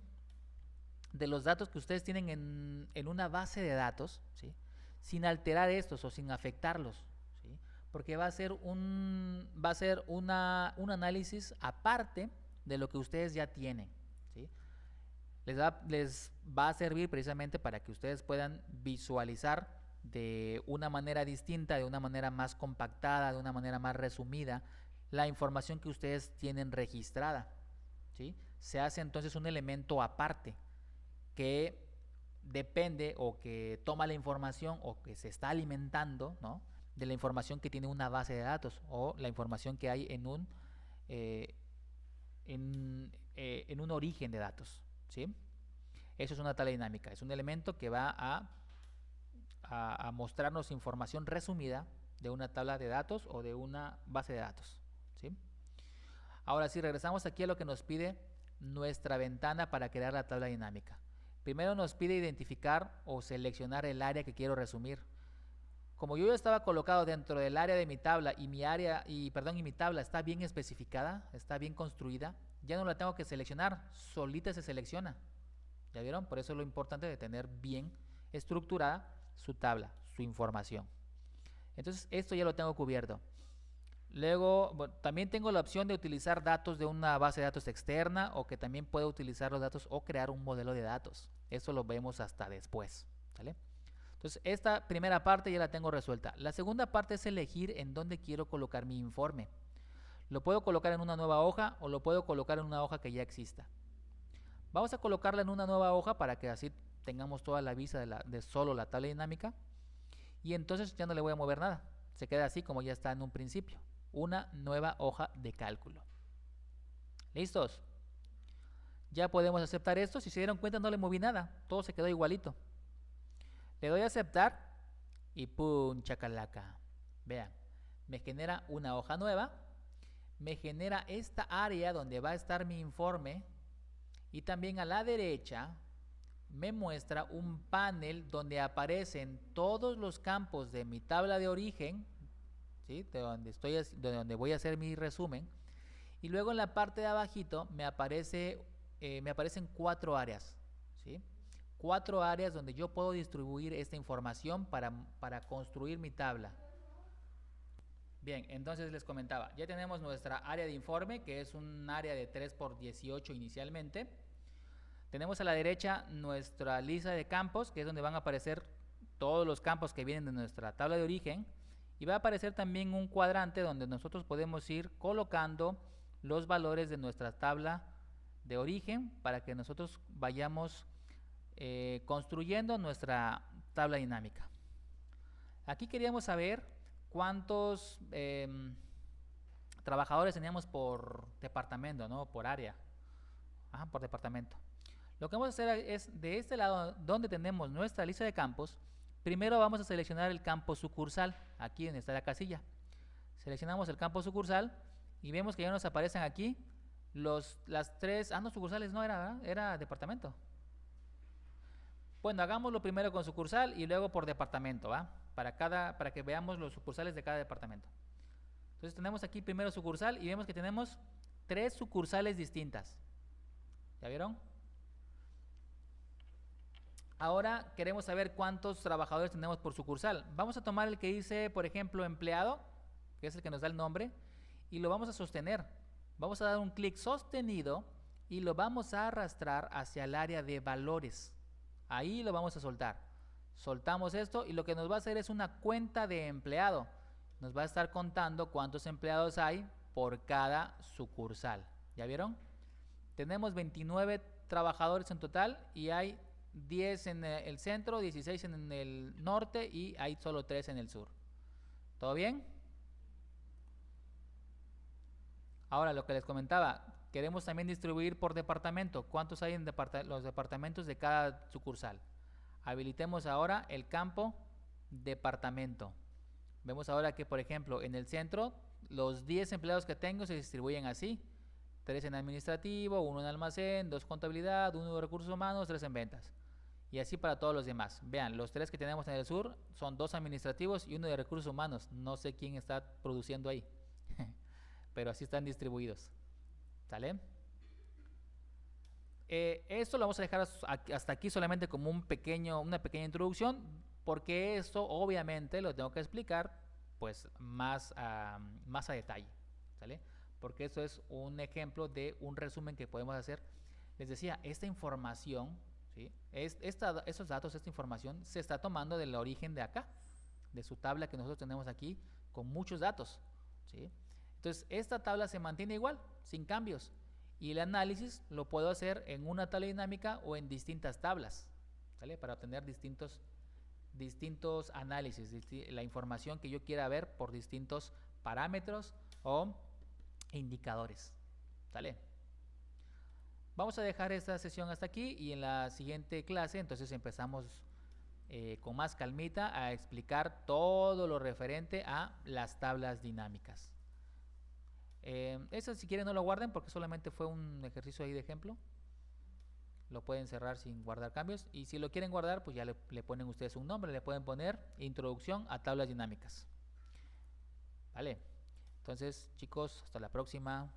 de los datos que ustedes tienen en una base de datos, ¿sí? Sin alterar estos o sin afectarlos, ¿sí? Porque va a ser un análisis aparte de lo que ustedes ya tienen, ¿sí? Les va a servir precisamente para que ustedes puedan visualizar de una manera distinta, de una manera más compactada, de una manera más resumida, la información que ustedes tienen registrada, ¿sí? Se hace entonces un elemento aparte que depende o que toma la información o que se está alimentando, ¿no?, de la información que tiene una base de datos o la información que hay en un origen de datos, ¿sí? Eso es una tabla dinámica, es un elemento que va a mostrarnos información resumida de una tabla de datos o de una base de datos, ¿sí? Ahora sí, regresamos aquí a lo que nos pide nuestra ventana para crear la tabla dinámica. Primero nos pide identificar o seleccionar el área que quiero resumir. como yo ya estaba colocado dentro del área de mi tabla y mi tabla está bien especificada, está bien construida, ya no la tengo que seleccionar, solita se selecciona. ¿Ya vieron? Por eso es lo importante de tener bien estructurada su tabla, su información. Entonces, esto ya lo tengo cubierto. Luego, bueno, también tengo la opción de utilizar datos de una base de datos externa o que también puedo utilizar los datos o crear un modelo de datos. Eso lo vemos hasta después. ¿Vale? Entonces, esta primera parte ya la tengo resuelta. La segunda parte es elegir en dónde quiero colocar mi informe. Lo puedo colocar en una nueva hoja o lo puedo colocar en una hoja que ya exista. Vamos a colocarla en una nueva hoja para que así tengamos toda la vista de solo la tabla dinámica. Y entonces ya no le voy a mover nada. Se queda así como ya está en un principio. Una nueva hoja de cálculo. ¿Listos? Ya podemos aceptar esto. Si se dieron cuenta, no le moví nada. Todo se quedó igualito. Le doy a aceptar y ¡pum! Chacalaca. Vean, me genera una hoja nueva. Me genera esta área donde va a estar mi informe. Y también a la derecha me muestra un panel donde aparecen todos los campos de mi tabla de origen, ¿sí? de donde voy a hacer mi resumen, y luego en la parte de abajito me aparecen 4 áreas, ¿sí? 4 áreas donde yo puedo distribuir esta información para construir mi tabla. Bien, entonces les comentaba, ya tenemos nuestra área de informe, que es un área de 3×18 inicialmente. Tenemos a la derecha nuestra lista de campos, que es donde van a aparecer todos los campos que vienen de nuestra tabla de origen. Y va a aparecer también un cuadrante donde nosotros podemos ir colocando los valores de nuestra tabla de origen para que nosotros vayamos construyendo nuestra tabla dinámica. Aquí queríamos saber cuántos trabajadores teníamos por departamento, ¿no? Por área. Ajá, por departamento. Lo que vamos a hacer es, de este lado donde tenemos nuestra lista de campos, primero vamos a seleccionar el campo sucursal, aquí donde está la casilla. Seleccionamos el campo sucursal y vemos que ya nos aparecen aquí las 3, no, sucursales no era, ¿verdad? Era departamento. Bueno, hagámoslo primero con sucursal y luego por departamento, ¿va? Para que veamos los sucursales de cada departamento. Entonces tenemos aquí primero sucursal y vemos que tenemos 3 sucursales distintas. ¿Ya vieron? Ahora queremos saber cuántos trabajadores tenemos por sucursal. Vamos a tomar el que dice, por ejemplo, empleado, que es el que nos da el nombre, y lo vamos a sostener. Vamos a dar un clic sostenido y lo vamos a arrastrar hacia el área de valores. Ahí lo vamos a soltar. Soltamos esto y lo que nos va a hacer es una cuenta de empleado. Nos va a estar contando cuántos empleados hay por cada sucursal. ¿Ya vieron? Tenemos 29 trabajadores en total y hay 10 en el centro, 16 en el norte y hay solo 3 en el sur. ¿Todo bien? Ahora lo que les comentaba, queremos también distribuir por departamento. ¿Cuántos hay en los departamentos de cada sucursal? Habilitemos ahora el campo departamento. Vemos ahora que, por ejemplo, en el centro, los 10 empleados que tengo se distribuyen así. 3 en administrativo, 1 en almacén, 2 contabilidad, 1 de recursos humanos, 3 en ventas. Y así para todos los demás. Vean, los 3 que tenemos en el sur son 2 administrativos y 1 de recursos humanos. No sé quién está produciendo ahí. Pero así están distribuidos. ¿Sale? Esto lo vamos a dejar hasta aquí solamente como una pequeña introducción, porque esto obviamente lo tengo que explicar pues más a detalle. ¿Sale? Porque esto es un ejemplo de un resumen que podemos hacer. Les decía, esta información, ¿sí? Esos datos, esta información se está tomando del origen de acá, de su tabla que nosotros tenemos aquí con muchos datos, ¿sí? Entonces esta tabla se mantiene igual, sin cambios, y el análisis lo puedo hacer en una tabla dinámica o en distintas tablas, ¿sale? Para obtener distintos análisis, la información que yo quiera ver por distintos parámetros o indicadores. ¿Sale? Vamos a dejar esta sesión hasta aquí y en la siguiente clase entonces empezamos con más calmita a explicar todo lo referente a las tablas dinámicas. Eso si quieren no lo guarden porque solamente fue un ejercicio ahí de ejemplo. lo pueden cerrar sin guardar cambios, y si lo quieren guardar, pues ya le ponen ustedes un nombre, le pueden poner introducción a tablas dinámicas. Vale, entonces chicos, hasta la próxima.